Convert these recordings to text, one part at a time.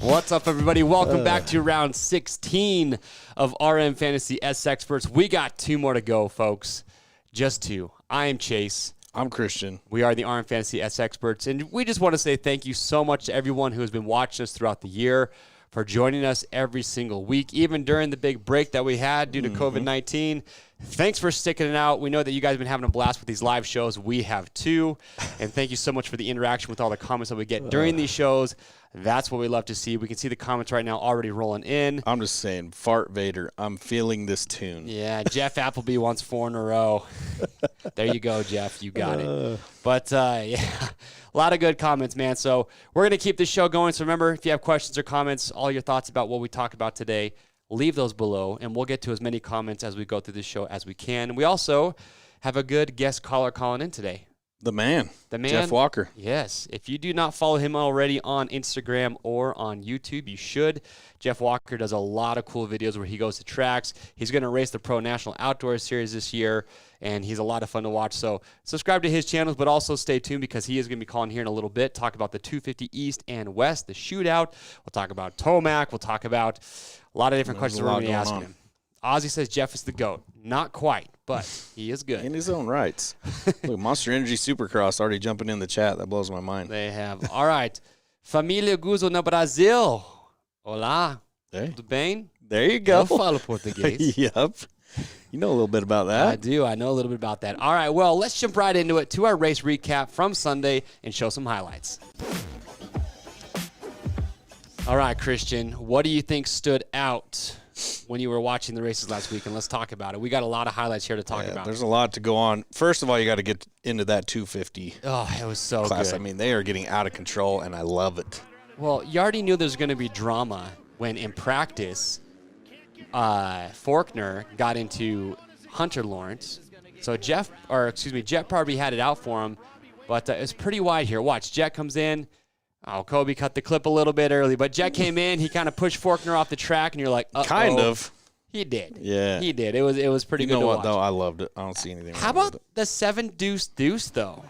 What's up, everybody? Welcome back to round 16 of RMFantasySXperts. We got 2 more to go, folks. Just 2. I am Chase. I'm Christian. We are the RMFantasySXperts, and we just want to say thank you so much to everyone who has been watching us throughout the year. for joining us every single week, even during the big break that we had due to COVID-19. Thanks for sticking it out. We know that you guys have been having a blast with these live shows. We have too. And thank you so much for the interaction with all the comments that we get during these shows. That's what we love to see. We can see the comments right now already rolling in. I'm just saying, Fart Vader, I'm feeling this tune. Yeah, Jeff Appleby wants 4 in a row. There you go, Jeff. You got it. But, yeah, a lot of good comments, man. So we're going to keep this show going. So remember, if you have questions or comments, all your thoughts about what we talk about today, leave those below, and we'll get to as many comments as we go through this show as we can. We also have a good guest caller calling in today. The man, Jeff Walker. Yes. If you do not follow him already on Instagram or on YouTube, you should. Jeff Walker does a lot of cool videos where he goes to tracks. He's going to race the Pro National Outdoor Series this year, and he's a lot of fun to watch. So subscribe to his channels, but also stay tuned because he is going to be calling here in a little bit, talk about the 250 East and West, the shootout. We'll talk about Tomac. We'll talk about a lot of different questions we're going to be asking him. Ozzy says Jeff is the GOAT. Not quite, but he is good. In his own rights. Look, Monster Energy Supercross already jumping in the chat. That blows my mind. They have. All right. Família Guzzo no Brasil. Olá. Hey. Tudo bem? There you go. Eu falo português. Yep. You know a little bit about that. I do. I know a little bit about that. All right. Well, let's jump right into it to our race recap from Sunday and show some highlights. All right, Christian. What do you think stood out when you were watching the races last week? And let's talk about it. We got a lot of highlights here to talk about. There's a lot to go on. First of all, you got to get into that 250 Oh, it was so class. good. I mean, they are getting out of control, and I love it. Well, you already knew there was going to be drama when in practice Faulkner got into Hunter Lawrence. So Jet probably had it out for him, but it's pretty wide here. Watch, Jet comes in. Oh, Kobe cut the clip a little bit early, but Jet came in. He kind of pushed Faulkner off the track, and you're like, uh-oh. Kind of. He did. Yeah. He did. It was pretty good to watch. You know what, though? I loved it. I don't see anything How wrong with about it. the 7 deuce, though?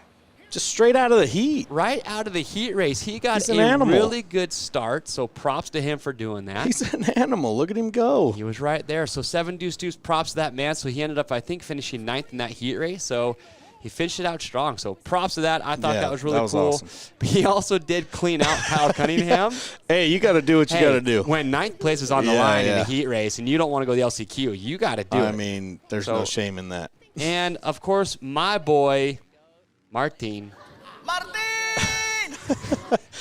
Just straight out of the heat. Right out of the heat race. He got He's an a animal. really good start, so props to him for doing that. He's an animal. Look at him go. He was right there. So 7 deuce, props to that man. So he ended up, I think, finishing 9th in that heat race. So he finished it out strong. So props to that. I thought that was really cool. Awesome. But he also did clean out Kyle Cunningham. Hey, you got to do what you got to do. When 9th place is on the line in a heat race and you don't want to go the LCQ, you got to do it. I mean, there's no shame in that. And, of course, my boy, Martin.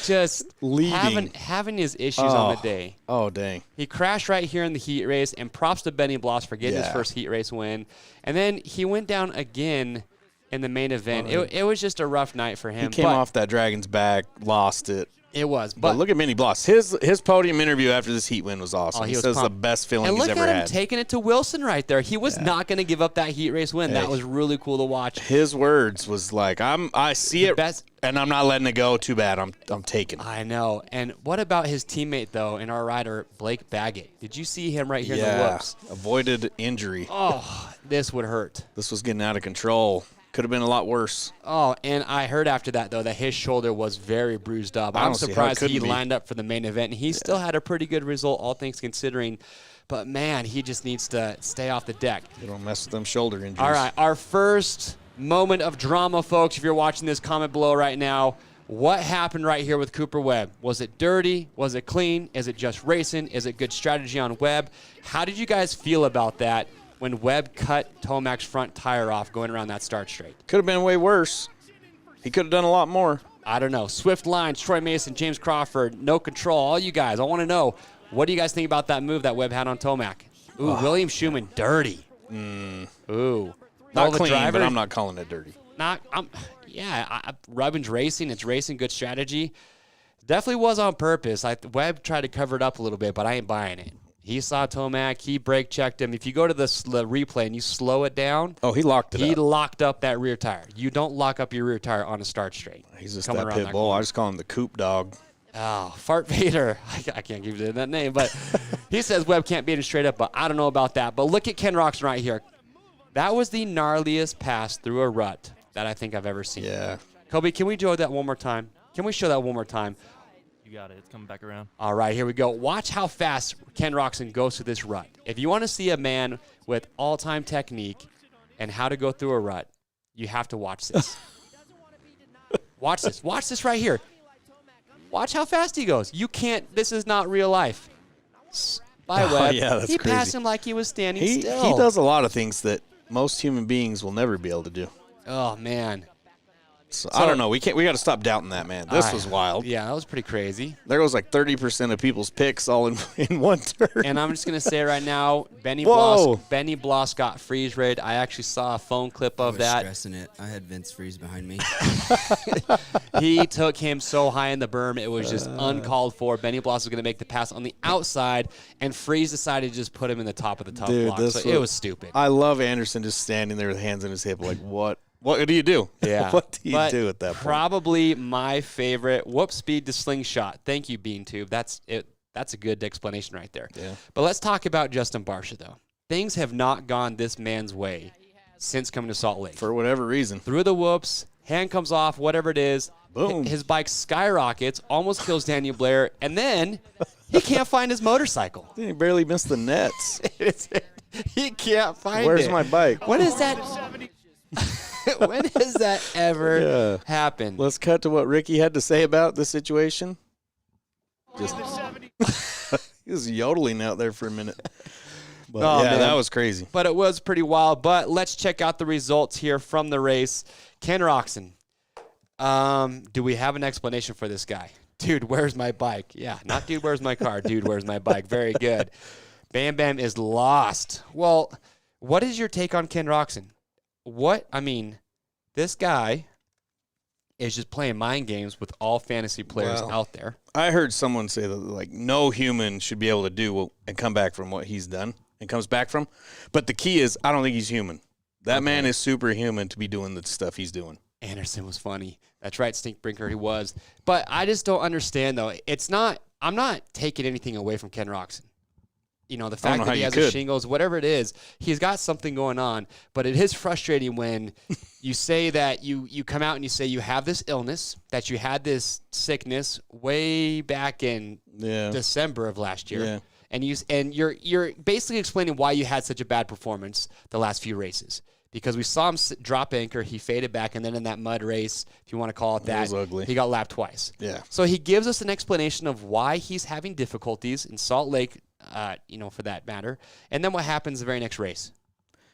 Just leading, having his issues on the day. Oh, dang. He crashed right here in the heat race, and props to Benny Bloss for getting his first heat race win. And then he went down again in the main event. It was just a rough night for him. He came off that dragon's back, lost it. It was. But look at Benny Bloss. His podium interview after this heat win was awesome. He says the best feeling he's ever had. And look at him taking it to Wilson right there. He was not going to give up that heat race win. That was really cool to watch. His words was like, I see it, and I'm not letting it go. Too bad. I'm taking it. I know. And what about his teammate, though, and our rider, Blake Baggett? Did you see him right here in the whoops? Avoided injury. Oh, this would hurt. This was getting out of control. Could have been a lot worse. Oh, and I heard after that, though, that his shoulder was very bruised up. I'm surprised he lined up for the main event, and he still had a pretty good result, all things considering. But, man, he just needs to stay off the deck. You don't mess with them shoulder injuries. All right, our first moment of drama, folks, if you're watching this, comment below right now. What happened right here with Cooper Webb? Was it dirty? Was it clean? Is it just racing? Is it good strategy on Webb? How did you guys feel about that when Webb cut Tomac's front tire off going around that start straight? Could have been way worse. He could have done a lot more. I don't know. Swift Lines, Troy Mason, James Crawford, no control. All you guys, I want to know, what do you guys think about that move that Webb had on Tomac? Ooh, William Schumann, dirty. Ooh. Not clean, but I'm not calling it dirty. Rubbin's racing. It's racing, good strategy. Definitely was on purpose. Webb tried to cover it up a little bit, but I ain't buying it. He saw Tomac. He brake checked him. If you go to the replay and you slow it down. Oh, he locked it up. He locked up that rear tire. You don't lock up your rear tire on a start straight. He's just that pit bull. I just call him the Coop Dog. Oh, Fart Vader. I can't give you that name, but he says Webb can't beat him straight up, but I don't know about that. But look at Ken Roxon right here. That was the gnarliest pass through a rut that I think I've ever seen. Yeah. Kobe, can we show that one more time? Can we show that one more time? You got it. It's coming back around. All right, here we go. Watch how fast Ken Roxon goes through this rut. If you want to see a man with all-time technique and how to go through a rut, you have to watch this. Watch this. Watch this right here. Watch how fast he goes. You can't. This is not real life. By Webb. Yeah, that's he crazy. passed him like he was standing still. He does a lot of things that most human beings will never be able to do. Oh, man. So I don't know. We got to stop doubting that, man. This was wild. Yeah, that was pretty crazy. There goes like 30% of people's picks all in one turn. And I'm just going to say right now, Benny Bloss got freeze raid. I actually saw a phone clip of that. Stressing it. I had Vince Freeze behind me. He took him so high in the berm, it was just uncalled for. Benny Bloss was going to make the pass on the outside, and Freeze decided to just put him in the top of the tough block. So it was stupid. I love Anderson just standing there with hands on his hip like, what? What do you do? Yeah. What do you do at that point? Probably my favorite whoop speed to slingshot. Thank you, BeanTube. That's it. That's a good explanation right there. Yeah. But let's talk about Justin Barcia, though. Things have not gone this man's way since coming to Salt Lake. For whatever reason. Through the whoops, hand comes off, whatever it is. Boom. His bike skyrockets, almost kills Daniel Blair, and then he can't find his motorcycle. He barely missed the nets. He can't find it. Where's my bike? When is that? When has that ever happened? Let's cut to what Ricky had to say about the situation. Just he was yodeling out there for a minute. But that was crazy. But it was pretty wild. But let's check out the results here from the race. Ken Roxon. Do we have an explanation for this guy? Dude, where's my bike? Yeah, not dude, where's my car? Dude, where's my bike? Very good. Bam Bam is lost. Well, what is your take on Ken Roxon? This guy is just playing mind games with all fantasy players out there. I heard someone say that, like, no human should be able to do and come back from what he's done and comes back from. But the key is, I don't think he's human. That man is superhuman to be doing the stuff he's doing. Anderson was funny. That's right, Stinkbrinker, he was. But I just don't understand, though. I'm not taking anything away from Ken Roxon. You know, the fact that he has a shingles, whatever it is, he's got something going on. But it is frustrating when you say that you come out and you say you have this illness, that you had this sickness way back in December of last year. Yeah. And you're basically explaining why you had such a bad performance the last few races. Because we saw him drop anchor, he faded back, and then in that mud race, if you want to call it that, he got lapped twice. Yeah. So he gives us an explanation of why he's having difficulties in Salt Lake, for that matter. And then what happens the very next race?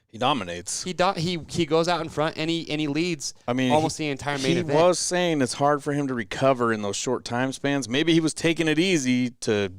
He dominates. He goes out in front and he leads. Almost the entire main event. He was saying it's hard for him to recover in those short time spans. Maybe he was taking it easy to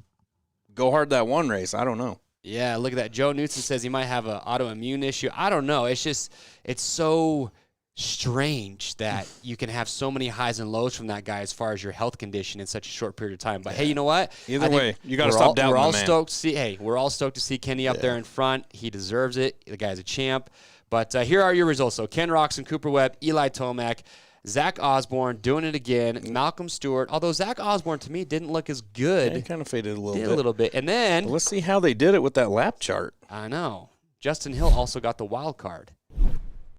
go hard that one race. I don't know. Yeah, look at that. Joe Newton says he might have an autoimmune issue. I don't know. It's so strange that you can have so many highs and lows from that guy as far as your health condition in such a short period of time. But hey, you know what? Either way, you got to stop doubting the man. We're all stoked to see Kenny up there in front. He deserves it. The guy's a champ. But here are your results. So Ken Roxon, Cooper Webb, Eli Tomac, Zach Osborne doing it again, Malcolm Stewart. Although Zach Osborne, to me, didn't look as good. Yeah, he kind of faded a little bit. And then but let's see how they did it with that lap chart. I know. Justin Hill also got the wild card.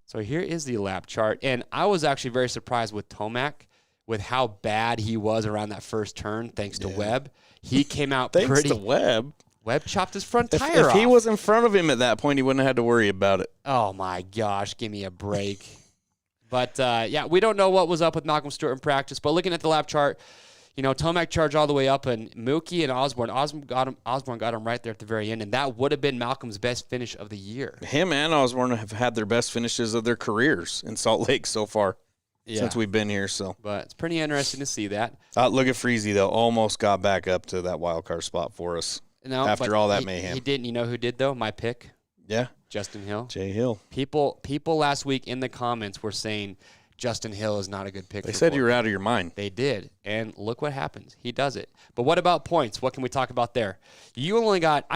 So here is the lap chart. And I was actually very surprised with Tomac, with how bad he was around that first turn, thanks to Webb. He came out thanks to Webb. Webb chopped his front tire off. If he was in front of him at that point, he wouldn't have had to worry about it. Oh, my gosh. Give me a break. But, we don't know what was up with Malcolm Stewart in practice. But looking at the lap chart, Tomac charged all the way up, and Mookie and Osborne got him right there at the very end, and that would have been Malcolm's best finish of the year. Him and Osborne have had their best finishes of their careers in Salt Lake so far since we've been here. So, but it's pretty interesting to see that. Look at Freezy, though. Almost got back up to that wild card spot for us after all that mayhem. He didn't. You know who did, though? My pick. Yeah. Justin Hill. Jay Hill. People last week in the comments were saying Justin Hill is not a good pick. They said you were out of your mind. They did. And look what happens. He does it. But what about points? What can we talk about there? I only got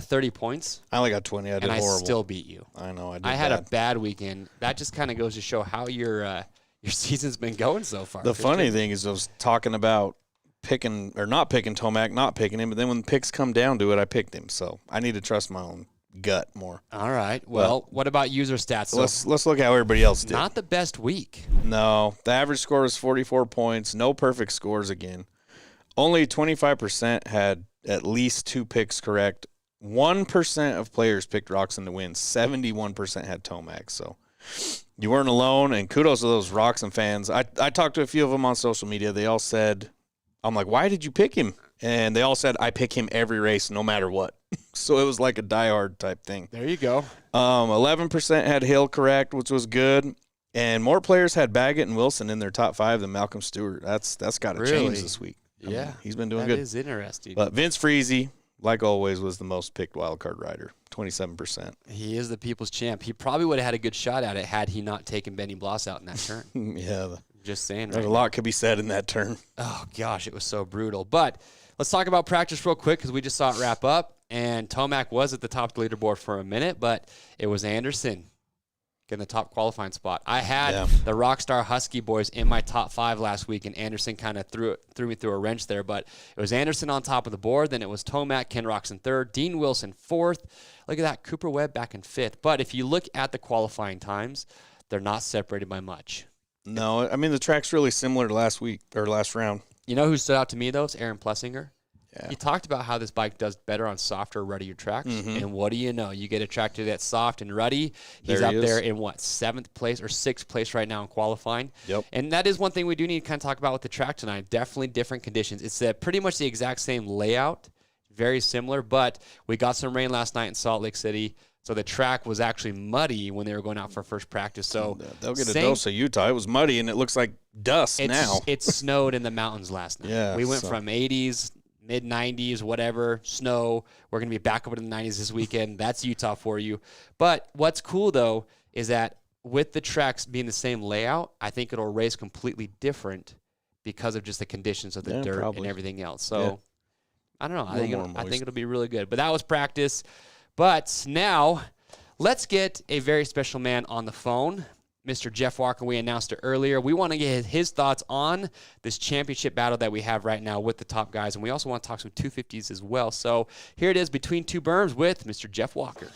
30 points. I only got 20. I did horrible. I still beat you. I know. I had a bad weekend. That just kind of goes to show how your season's been going so far. The funny thing is I was talking about picking or not picking Tomac, not picking him, but then when the picks come down to it, I picked him. So I need to trust my own gut more. All right. Well, what about user stats? So let's look at how everybody else did. Not the best week. No. The average score was 44 points. No perfect scores again. Only 25% had at least 2 picks correct. 1% of players picked Roxon to win. 71% had Tomac. So you weren't alone, and kudos to those Roxon fans. I talked to a few of them on social media. They all said I'm like, why did you pick him? And they all said, I pick him every race no matter what. So it was like a diehard type thing. There you go. 11% had Hill correct, which was good. And more players had Baggett and Wilson in their top 5 than Malcolm Stewart. That's got to change this week. I mean, he's been doing good. That is interesting. But Vince Freese, like always, was the most picked wild card rider, 27%. He is the people's champ. He probably would have had a good shot at it had he not taken Benny Bloss out in that turn. Yeah. Just saying. There's a lot could be said in that turn. Oh, gosh, it was so brutal. But let's talk about practice real quick because we just saw it wrap up. And Tomac was at the top of the leaderboard for a minute, but it was Anderson getting the top qualifying spot. I had the Rockstar Husky boys in my top 5 last week, and Anderson kind of threw me through a wrench there. But it was Anderson on top of the board. Then it was Tomac, Ken Roczen 3rd, Dean Wilson 4th. Look at that, Cooper Webb back in 5th. But if you look at the qualifying times, they're not separated by much. No, I mean, the track's really similar to last week or last round. You know who stood out to me, though? It's Aaron Plessinger. Yeah. He talked about how this bike does better on softer, ruddier tracks. And what do you know? You get a tractor that's soft and ruddy. He's up there in, 7th place or 6th place right now in qualifying. Yep. And that is one thing we do need to kind of talk about with the track tonight. Definitely different conditions. It's pretty much the exact same layout, very similar, but we got some rain last night in Salt Lake City. So the track was actually muddy when they were going out for first practice. So they'll get a dose of Utah. It was muddy, and it looks like dust now. It snowed in the mountains last night. Yeah, we went from 80s, mid-90s, whatever, snow. We're going to be back up in the 90s this weekend. That's Utah for you. But what's cool, though, is that with the tracks being the same layout, I think it'll race completely different because of just the conditions of the dirt and everything else. So I don't know. I think it'll be really good. But that was practice. But now, let's get a very special man on the phone, Mr. Jeff Walker. We announced it earlier. We want to get his thoughts on this championship battle that we have right now with the top guys, and we also want to talk some 250s as well. So here it is, Between Two Berms with Mr. Jeff Walker.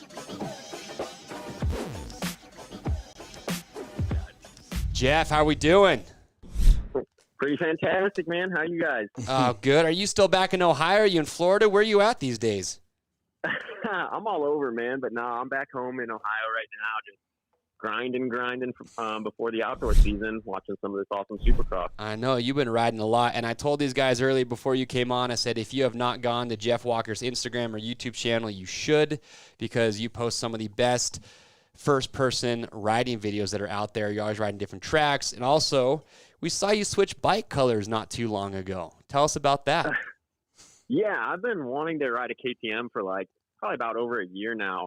Jeff, how are we doing? Pretty fantastic, man. How you guys? Oh, good. Are you still back in Ohio? Are you in Florida? Where are you at these days? I'm all over, man. But no, I'm back home in Ohio right now, just grinding before the outdoor season, watching some of this awesome Supercross. I know. You've been riding a lot. And I told these guys earlier before you came on, I said, if you have not gone to Jeff Walker's Instagram or YouTube channel, you should, because you post some of the best first-person riding videos that are out there. You're always riding different tracks. And also, we saw you switch bike colors not too long ago. Tell us about that. Yeah, I've been wanting to ride a KTM for probably about over a year now.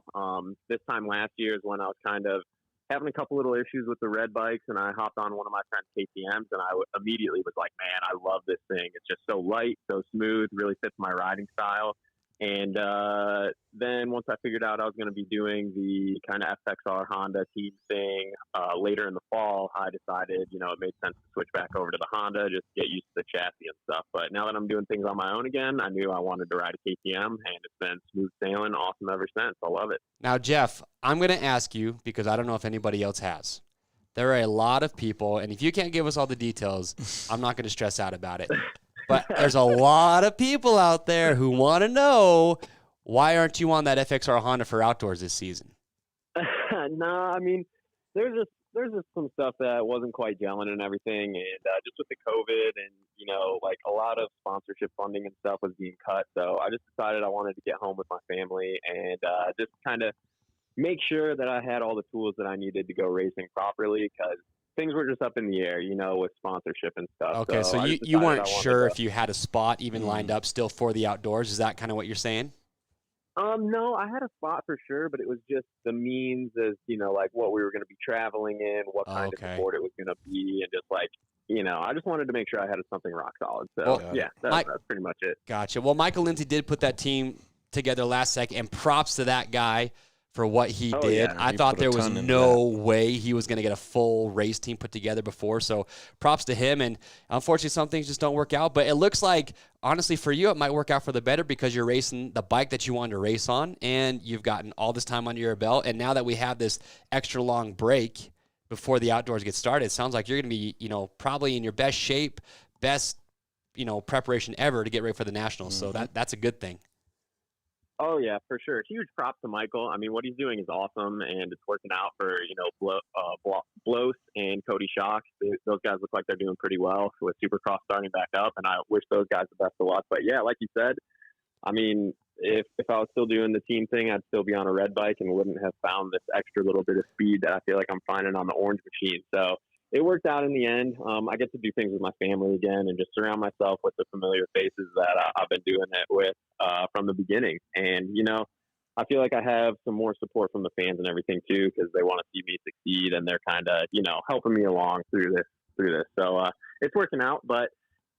This time last year is when I was kind of having a couple little issues with the red bikes, and I hopped on one of my friend's KTMs, and I immediately was like, man, I love this thing. It's just so light, so smooth, really fits my riding style. And then once I figured out I was going to be doing the kind of FXR Honda team thing later in the fall, I decided, it made sense to switch back over to the Honda, just get used to the chassis and stuff. But now that I'm doing things on my own again, I knew I wanted to ride a KTM, and it's been smooth sailing, awesome ever since. I love it. Now, Jeff, I'm going to ask you, because I don't know if anybody else has. There are a lot of people, and if you can't give us all the details, I'm not going to stress out about it. But there's a lot of people out there who want to know, why aren't you on that FXR Honda for outdoors this season? No, I mean, there's just some stuff that wasn't quite gelling and everything. And just with the COVID and, a lot of sponsorship funding and stuff was being cut. So I just decided I wanted to get home with my family and just kind of make sure that I had all the tools that I needed to go racing properly, because things were just up in the air, with sponsorship and stuff. Okay, so you weren't sure if you had a spot even lined up still for the outdoors. Is that kind of what you're saying? No, I had a spot for sure, but it was just the means as, what we were going to be traveling in, what kind of sport it was going to be, and just I just wanted to make sure I had something rock solid. So, that's pretty much it. Gotcha. Well, Michael Lindsay did put that team together last second, and props to that guy for what he did. Yeah. I thought there was no way he was going to get a full race team put together before, so props to him. And unfortunately, some things just don't work out, but it looks like, honestly, for you, it might work out for the better, because you're racing the bike that you wanted to race on, and you've gotten all this time under your belt. And now that we have this extra long break before the outdoors get started, it sounds like you're going to be, probably in your best shape, best, preparation ever to get ready for the Nationals. So that's a good thing. Oh, yeah, for sure. Huge props to Michael. I mean, what he's doing is awesome, and it's working out for, Blos and and Cody Shock. Those guys look like they're doing pretty well with Supercross starting back up, and I wish those guys the best of luck. But yeah, like you said, I mean, if I was still doing the team thing, I'd still be on a red bike and wouldn't have found this extra little bit of speed that I feel like I'm finding on the orange machine. So it worked out in the end. I get to do things with my family again and just surround myself with the familiar faces that I've been doing it with from the beginning. And, you know, I feel like I have some more support from the fans and everything too, because they want to see me succeed and they're kind of, you know, helping me along through this. So it's working out. But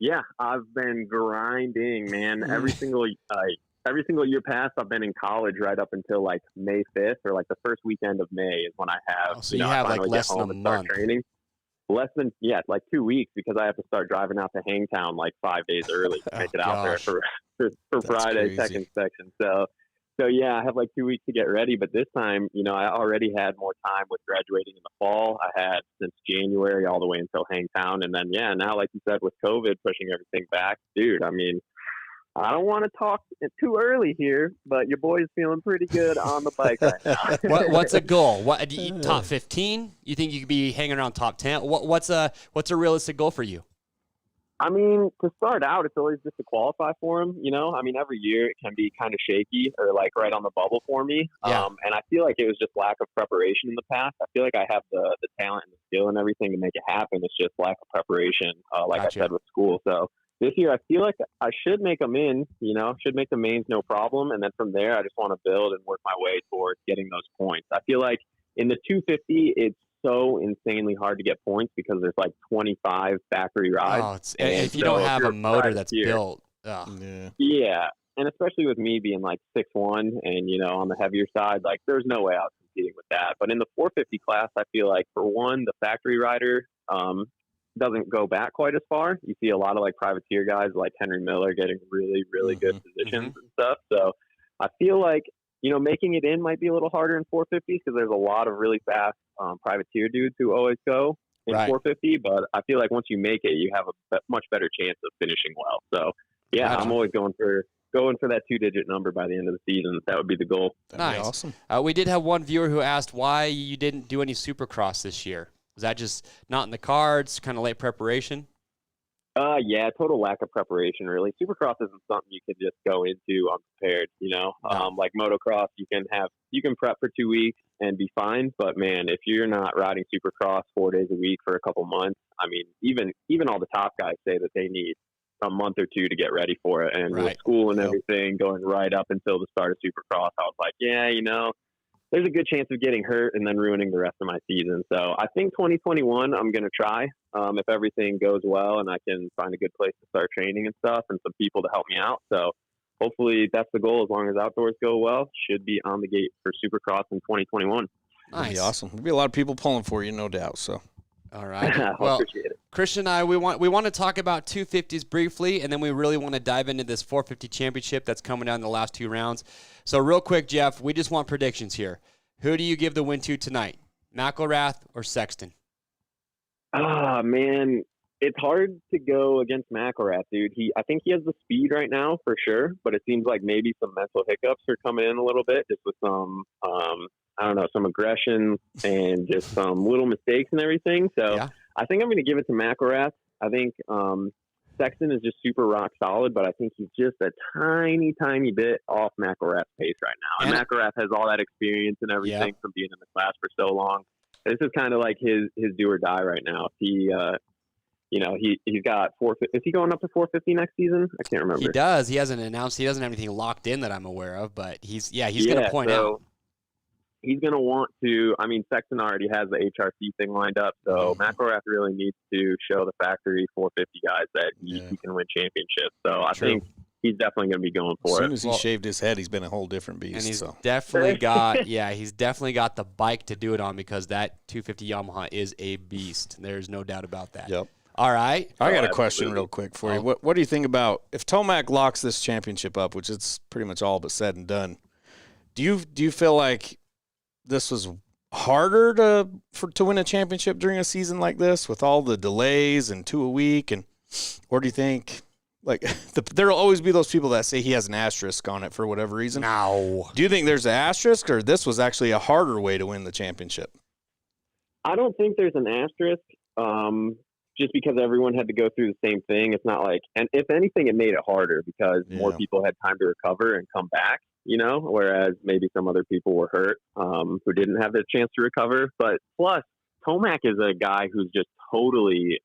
yeah, I've been grinding, man. Every single year past, I've been in college right up until like May 5th or like the first weekend of May is when I have. Oh, so you have like less than a month. Training. Less than, like 2 weeks, because I have to start driving out to Hangtown like 5 days early to make it out there for Friday tech inspection. So yeah, I have like 2 weeks to get ready. But this time, you know, I already had more time with graduating in the fall. I had since January all the way until Hangtown. And then, yeah, now, like you said, with COVID pushing everything back, dude, I mean, I don't want to talk too early here, but your boy's feeling pretty good on the bike right now. What's a goal? Top 15? You think you could be hanging around top 10? What's a realistic goal for you? I mean, to start out, it's always just to qualify for him, you know? I mean, every year it can be kind of shaky or like right on the bubble for me. Yeah. And I feel like it was just lack of preparation in the past. I feel like I have the talent and the skill and everything to make it happen. It's just lack of preparation, like Gotcha. I said, with school. So this year I feel like I should make them in, you know, should make the mains no problem. And then from there, I just want to build and work my way towards getting those points. I feel like in the 250, it's so insanely hard to get points because there's like 25 factory rides. Oh, if you don't have a motor that's built. Yeah. And especially with me being like 6'1" and, you know, on the heavier side, like there's no way I was competing with that. But in the 450 class, I feel like for one, the factory rider doesn't go back quite as far. You see a lot of like privateer guys like Henry Miller getting really, really good positions and stuff. So I feel like, you know, making it in might be a little harder in 450s because there's a lot of really fast privateer dudes who always go in 450. But I feel like once you make it, you have a much better chance of finishing well. So yeah, I'm always going for that 2-digit number by the end of the season. That would be the goal. That'd be awesome. We did have one viewer who asked why you didn't do any Supercross this year. Was that just not in the cards, kind of late preparation? Yeah, total lack of preparation, really. Supercross isn't something you can just go into unprepared, you know? Like motocross, you can prep for 2 weeks and be fine. But, man, if you're not riding Supercross 4 days a week for a couple months, I mean, even all the top guys say that they need a month or two to get ready for it. And with school and everything going right up until the start of Supercross, I was like, yeah, you know, there's a good chance of getting hurt and then ruining the rest of my season. So I think 2021, I'm going to try if everything goes well and I can find a good place to start training and stuff and some people to help me out. So hopefully that's the goal. As long as outdoors go well, should be on the gate for Supercross in 2021. Nice. That'd be awesome. There'll be a lot of people pulling for you, no doubt. So. All right. Well, appreciate it. Christian and I, we want to talk about 250s briefly, and then we really want to dive into this 450 championship that's coming down in the last 2 rounds. So real quick, Jeff, we just want predictions here. Who do you give the win to tonight, McElrath or Sexton? Man, it's hard to go against McElrath, dude. I think he has the speed right now for sure, but it seems like maybe some mental hiccups are coming in a little bit, just with some some aggression and just some little mistakes and everything. So I think I'm going to give it to McElrath. I think Sexton is just super rock solid, but I think he's just a tiny, tiny bit off McElrath's pace right now. And McElrath has all that experience and everything from being in the class for so long. This is kind of like his do or die right now. He's got 450. Is he going up to 450 next season? I can't remember. He does. He hasn't announced. He doesn't have anything locked in that I'm aware of, but he's going to point out. He's going to want to, I mean, Sexton already has the HRC thing lined up, so McElrath really needs to show the factory 450 guys that he can win championships. So I think he's definitely going to be going for it. As soon as he shaved his head, he's been a whole different beast. And he's definitely got the bike to do it on because that 250 Yamaha is a beast. There's no doubt about that. Yep. All right. I got a question real quick for you. What do you think about if Tomac locks this championship up, which it's pretty much all but said and done, do you feel like this was harder to win a championship during a season like this with all the delays and 2 a week, or do you think like there'll always be those people that say he has an asterisk on it for whatever reason? No. Do you think there's an asterisk, or this was actually a harder way to win the championship? I don't think there's an asterisk. Just because everyone had to go through the same thing, it's not like, and if anything, it made it harder because more people had time to recover and come back, whereas maybe some other people were hurt who didn't have the chance to recover. But plus, Tomac is a guy who's just totally,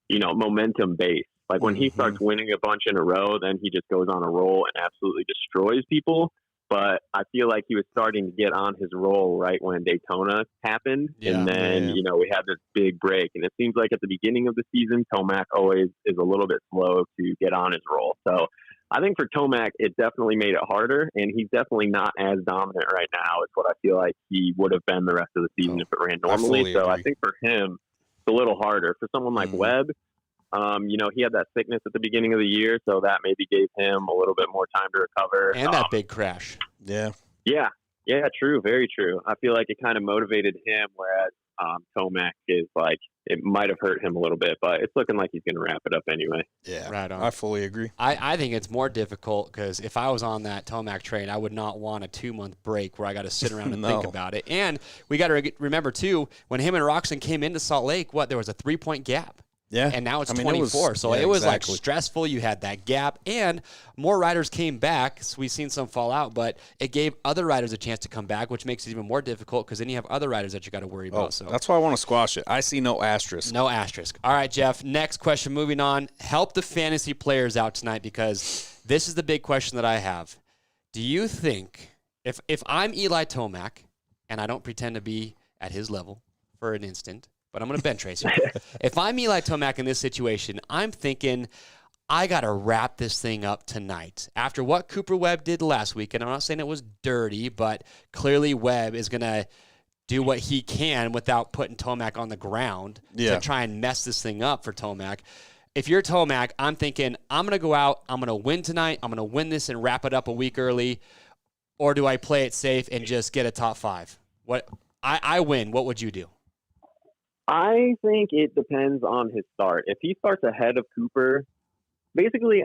momentum based. Like when he starts winning a bunch in a row, then he just goes on a roll and absolutely destroys people. But I feel like he was starting to get on his roll right when Daytona happened. And then, we had this big break. And it seems like at the beginning of the season, Tomac always is a little bit slow to get on his roll. So I think for Tomac, it definitely made it harder. And he's definitely not as dominant right now as what I feel like he would have been the rest of the season if it ran normally. So I think for him, it's a little harder. For someone like Webb, he had that sickness at the beginning of the year, so that maybe gave him a little bit more time to recover. And that big crash. Yeah, true, very true. I feel like it kind of motivated him, whereas Tomac is like, it might have hurt him a little bit, but it's looking like he's going to wrap it up anyway. Yeah, right on. I fully agree. I think it's more difficult because if I was on that Tomac train, I would not want a 2-month break where I got to sit around and think about it. And we got to remember, too, when him and Roxon came into Salt Lake, there was a 3-point gap. Yeah. And now it's 24. It was like stressful. You had that gap. And more riders came back. So we've seen some fall out, but it gave other riders a chance to come back, which makes it even more difficult because then you have other riders that you got to worry about. So that's why I want to squash it. I see no asterisk. No asterisk. All right, Jeff. Next question. Moving on. Help the fantasy players out tonight because this is the big question that I have. Do you think if I'm Eli Tomac, and I don't pretend to be at his level for an instant, but I'm going to bench race here. If I'm Eli Tomac in this situation, I'm thinking I got to wrap this thing up tonight. After what Cooper Webb did last week, and I'm not saying it was dirty, but clearly Webb is going to do what he can without putting Tomac on the ground to try and mess this thing up for Tomac. If you're Tomac, I'm thinking I'm going to go out, I'm going to win tonight, I'm going to win this and wrap it up a week early, or do I play it safe and just get a top 5? I win. What would you do? I think it depends on his start. If he starts ahead of Cooper, basically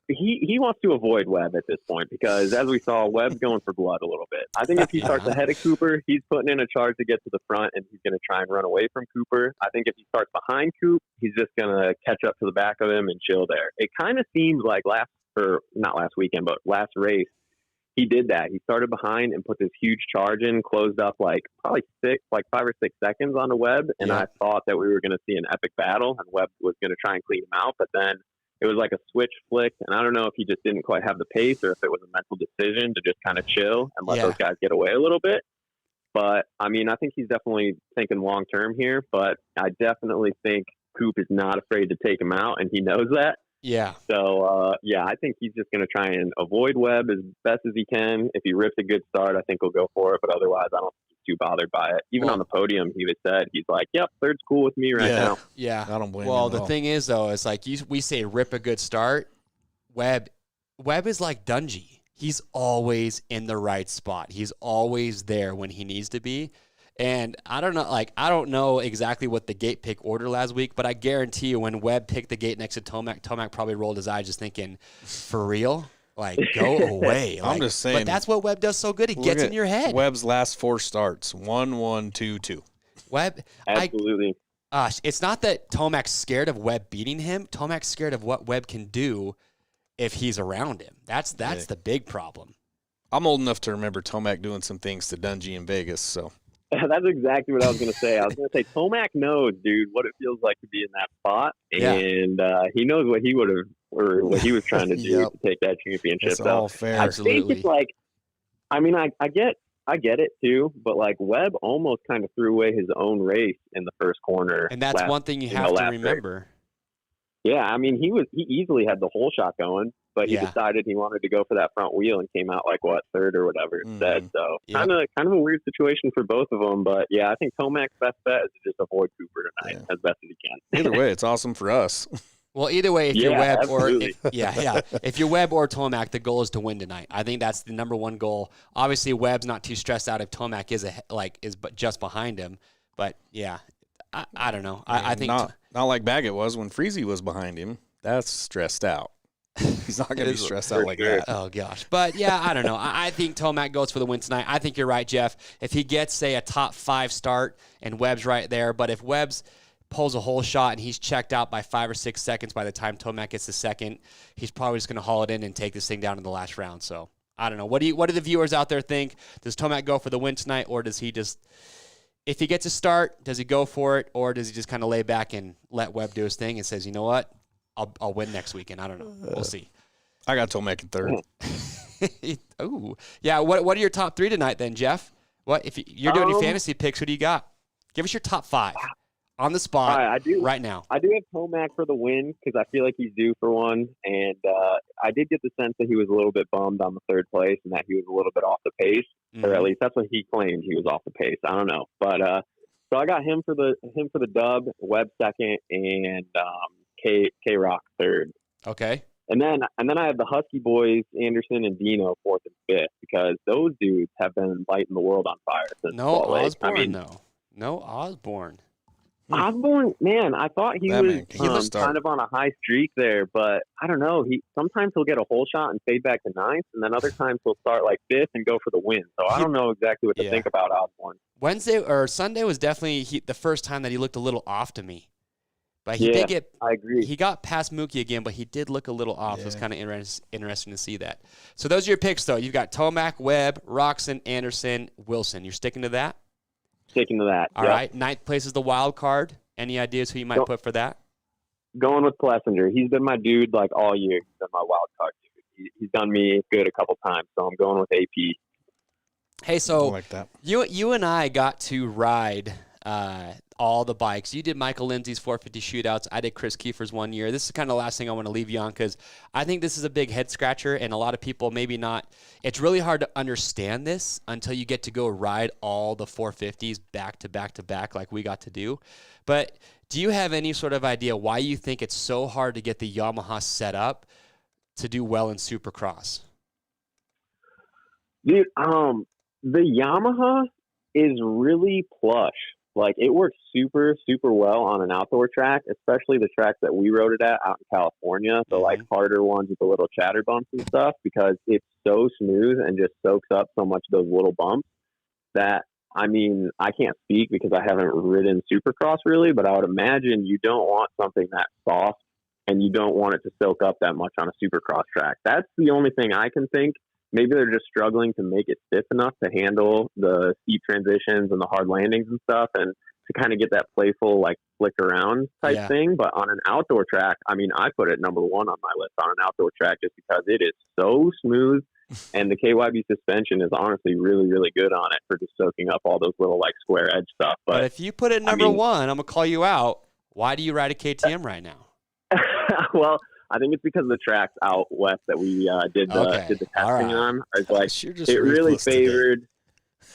he wants to avoid Webb at this point because, as we saw, Webb's going for blood a little bit. I think if he starts ahead of Cooper, he's putting in a charge to get to the front, and he's going to try and run away from Cooper. I think if he starts behind Coop, he's just going to catch up to the back of him and chill there. It kind of seems like last race, he did that. He started behind and put this huge charge in, closed up probably 5 or 6 seconds on the Webb. And I thought that we were going to see an epic battle and Webb was going to try and clean him out. But then it was like a switch flick. And I don't know if he just didn't quite have the pace or if it was a mental decision to just kind of chill and let those guys get away a little bit. But I think he's definitely thinking long term here. But I definitely think Coop is not afraid to take him out, and he knows that. Yeah. So, I think he's just going to try and avoid Webb as best as he can. If he rips a good start, I think he'll go for it. But otherwise, I don't think he's too bothered by it. Even on the podium, he said, he's like, yep, third's cool with me right now. Yeah. I don't blame him. Well, the thing is, though, it's like we say rip a good start. Webb is like Dungy. He's always in the right spot. He's always there when he needs to be. And I don't know exactly what the gate pick order last week, but I guarantee you when Webb picked the gate next to Tomac probably rolled his eyes just thinking, for real? Go away. I'm just saying. But that's what Webb does so good. He gets in your head. Webb's last 4 starts, 1-1-2-2. Webb. Absolutely. It's not that Tomac's scared of Webb beating him. Tomac's scared of what Webb can do if he's around him. That's the big problem. I'm old enough to remember Tomac doing some things to Dungy in Vegas, so. That's exactly what I was going to say. I was going to say Tomac knows, dude, what it feels like to be in that spot, and he knows what he would have or what he was trying to do to take that championship. It's all fair. I think it's I get it too, but Webb almost kind of threw away his own race in the first corner, and that's one thing you have to remember. Race. Yeah, he easily had the whole shot going, but he decided he wanted to go for that front wheel and came out 3rd or whatever instead. So kind of a weird situation for both of them. But I think Tomac's best bet is to just avoid Cooper tonight as best as he can. Either way, it's awesome for us. Well, either way, if you're Webb if you're Webb or Tomac, the goal is to win tonight. I think that's the number one goal. Obviously, Webb's not too stressed out if Tomac is just behind him. But I don't know. I think not like Baggett was when Freezy was behind him. That's stressed out. He's not going to be stressed out like that. Oh, gosh. But, yeah, I don't know. I think Tomac goes for the win tonight. I think you're right, Jeff. If he gets, say, a top 5 start and Webb's right there, but if Webb's pulls a whole shot and he's checked out by 5 or 6 seconds by the time Tomac gets the second, he's probably just going to haul it in and take this thing down in the last round. So, I don't know. What do the viewers out there think? Does Tomac go for the win tonight, or does he just, if he gets a start, does he go for it, or does he just kind of lay back and let Webb do his thing and says, you know what, I'll win next weekend? I don't know. We'll see. I got Tomac in third. Oh, yeah. What are your top 3 tonight then, Jeff? What if you're doing your fantasy picks? Who do you got? Give us your top 5 on the spot right now. I do have Tomac for the win because I feel like he's due for one, and I did get the sense that he was a little bit bummed on the third place and that he was a little bit off the pace, or at least that's what he claimed. He was off the pace. I don't know, but so I got him for the dub, Webb second, and K Rock third. Okay. And then I have the Husky boys, Anderson and Dino, 4th and 5th, because those dudes have been lighting the world on fire since Salt Lake. No Osborne. Osborne, man, I thought he was kind of on a high streak there, but I don't know. Sometimes he'll get a hole shot and fade back to 9th, and then other times he'll start like 5th and go for the win. So I don't know exactly what to think about Osborne. Wednesday or Sunday was definitely the first time that he looked a little off to me. But he did get. I agree. He got past Mookie again, but he did look a little off. It was kind of interesting to see that. So those are your picks, though. You've got Tomac, Webb, Roxon, Anderson, Wilson. You're sticking to that? Sticking to that. All right. 9th place is the wild card. Any ideas who you might put for that? Going with Plessinger. He's been my dude like all year. He's been my wild card dude. He's done me good a couple times, so I'm going with AP. Hey, so like that. You and I got to ride all the bikes. You did Michael Lindsay's 450 shootouts. I did Chris Kiefer's one year. This is kind of the last thing I want to leave you on because I think this is a big head scratcher, and a lot of people maybe not. It's really hard to understand this until you get to go ride all the 450s back to back to back like we got to do. But do you have any sort of idea why you think it's so hard to get the Yamaha set up to do well in Supercross? Dude, the Yamaha is really plush. Like, it works super, super well on an outdoor track, especially the tracks that we rode it at out in California. So, like, harder ones with the little chatter bumps and stuff, because it's so smooth and just soaks up so much of those little bumps that, I mean, I can't speak because I haven't ridden Supercross really, but I would imagine you don't want something that soft and you don't want it to soak up that much on a Supercross track. That's the only thing I can think. Maybe they're just struggling to make it stiff enough to handle the steep transitions and the hard landings and stuff, and to kind of get that playful, like, flick around type thing. But on an outdoor track, I mean, I put it number 1 on my list on an outdoor track just because it is so smooth, and the KYB suspension is honestly really, really good on it for just soaking up all those little, like, square edge stuff. But if you put it number 1, I'm going to call you out. Why do you ride a KTM right now? Well, I think it's because of the tracks out west that we did the testing on. It's like, it really favored.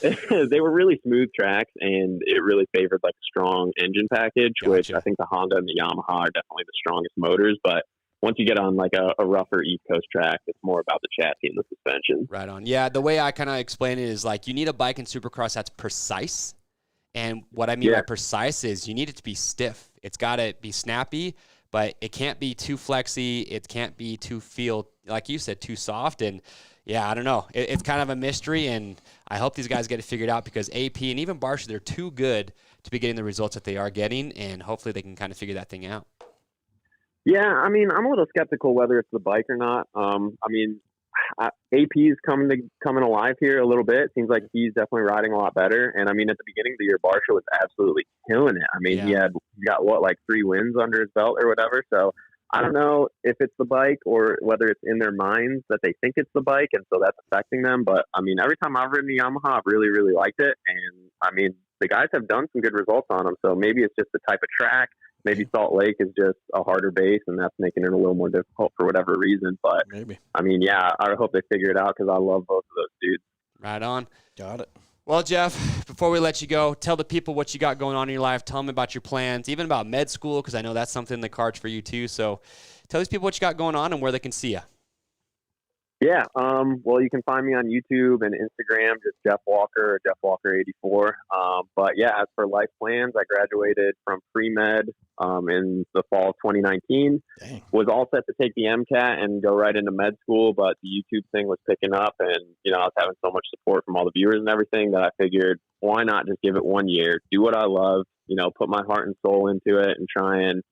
They were really smooth tracks, and it really favored like a strong engine package, which I think the Honda and the Yamaha are definitely the strongest motors. But once you get on like a rougher East Coast track, it's more about the chassis and the suspension. Right on. Yeah, the way I kind of explain it is like you need a bike in Supercross that's precise. And what I mean by precise is you need it to be stiff. It's got to be snappy, but it can't be too flexy. It can't be too like you said, too soft. And yeah, I don't know. It's kind of a mystery, and I hope these guys get it figured out because AP and even Barsha, they're too good to be getting the results that they are getting, and hopefully they can kind of figure that thing out. Yeah, I mean, I'm a little skeptical whether it's the bike or not. I mean, AP's coming alive here a little bit. Seems like he's definitely riding a lot better. And I mean, at the beginning of the year, Barsha was absolutely killing it. I mean, he got like 3 wins under his belt or whatever. So I don't know if it's the bike or whether it's in their minds that they think it's the bike, and so that's affecting them. But I mean, every time I've ridden the Yamaha, I've really, really liked it. And I mean, the guys have done some good results on them. So maybe it's just the type of track. Maybe Salt Lake is just a harder base, and that's making it a little more difficult for whatever reason. But maybe. I mean, yeah, I hope they figure it out because I love both of those dudes. Right on. Got it. Well, Jeff, before we let you go, tell the people what you got going on in your life. Tell them about your plans, even about med school, because I know that's something in the cards for you too. So tell these people what you got going on and where they can see you. Yeah, well, you can find me on YouTube and Instagram, just Jeff Walker or Jeff Walker 84. But yeah, as for life plans, I graduated from pre-med in the fall of 2019. Dang. Was all set to take the MCAT and go right into med school, but the YouTube thing was picking up, and I was having so much support from all the viewers and everything that I figured, why not just give it 1 year, do what I love, put my heart and soul into it, and try and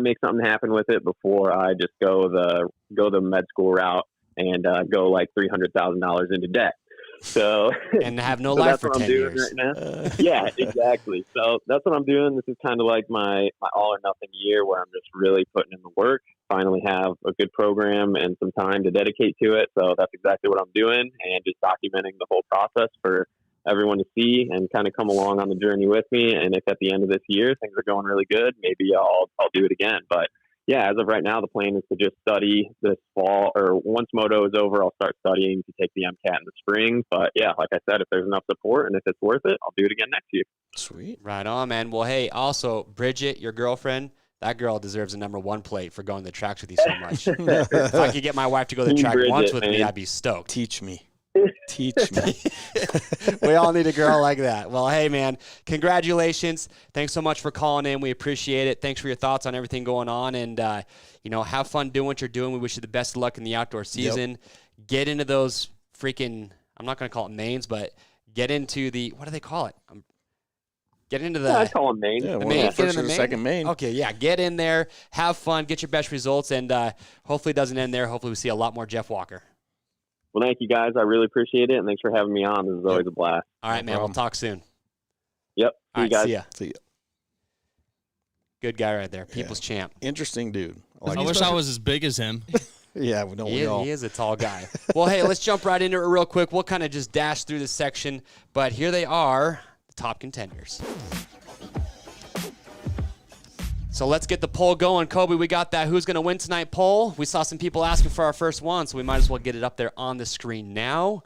make something happen with it before I just go the med school route and go like $300,000 into debt. So and have no life for 10 years. Right now. Yeah, exactly. So that's what I'm doing. This is kind of like my all or nothing year where I'm just really putting in the work. Finally have a good program and some time to dedicate to it. So that's exactly what I'm doing, and just documenting the whole process for everyone to see and kind of come along on the journey with me. And if at the end of this year things are going really good, maybe I'll do it again. But yeah, as of right now, the plan is to just study this fall, or once Moto is over, I'll start studying to take the MCAT in the spring. But yeah, like I said, if there's enough support and if it's worth it, I'll do it again next year. Sweet. Right on, man. Well, hey, also, Bridget, your girlfriend, that girl deserves a #1 plate for going to the tracks with you so much. If I could get my wife to go to the track once with me, I'd be stoked. Teach me. Teach me. We all need a girl like that. Well, hey, man, congratulations. Thanks so much for calling in. We appreciate it. Thanks for your thoughts on everything going on. And, have fun doing what you're doing. We wish you the best of luck in the outdoor season. Yep. Get into those freaking, I'm not going to call it mains, but get into the, what do they call it? Get into the. Yeah, I call them main. Yeah, the main. First and second main. Okay, yeah. Get in there, have fun, get your best results, and hopefully it doesn't end there. Hopefully we see a lot more Jeff Walker. Well, thank you, guys. I really appreciate it, and thanks for having me on. This is always a blast. All right, man. We'll talk soon. Yep. See you guys. See ya. Good guy right there. People's champ. Interesting dude. I wish I was as big as him. Yeah, we don't. He is a tall guy. Well, hey, let's jump right into it real quick. We'll kind of just dash through this section, but here they are, the top contenders. So let's get the poll going. Kobe, we got that who's going to win tonight poll. We saw some people asking for our first one, so we might as well get it up there on the screen now.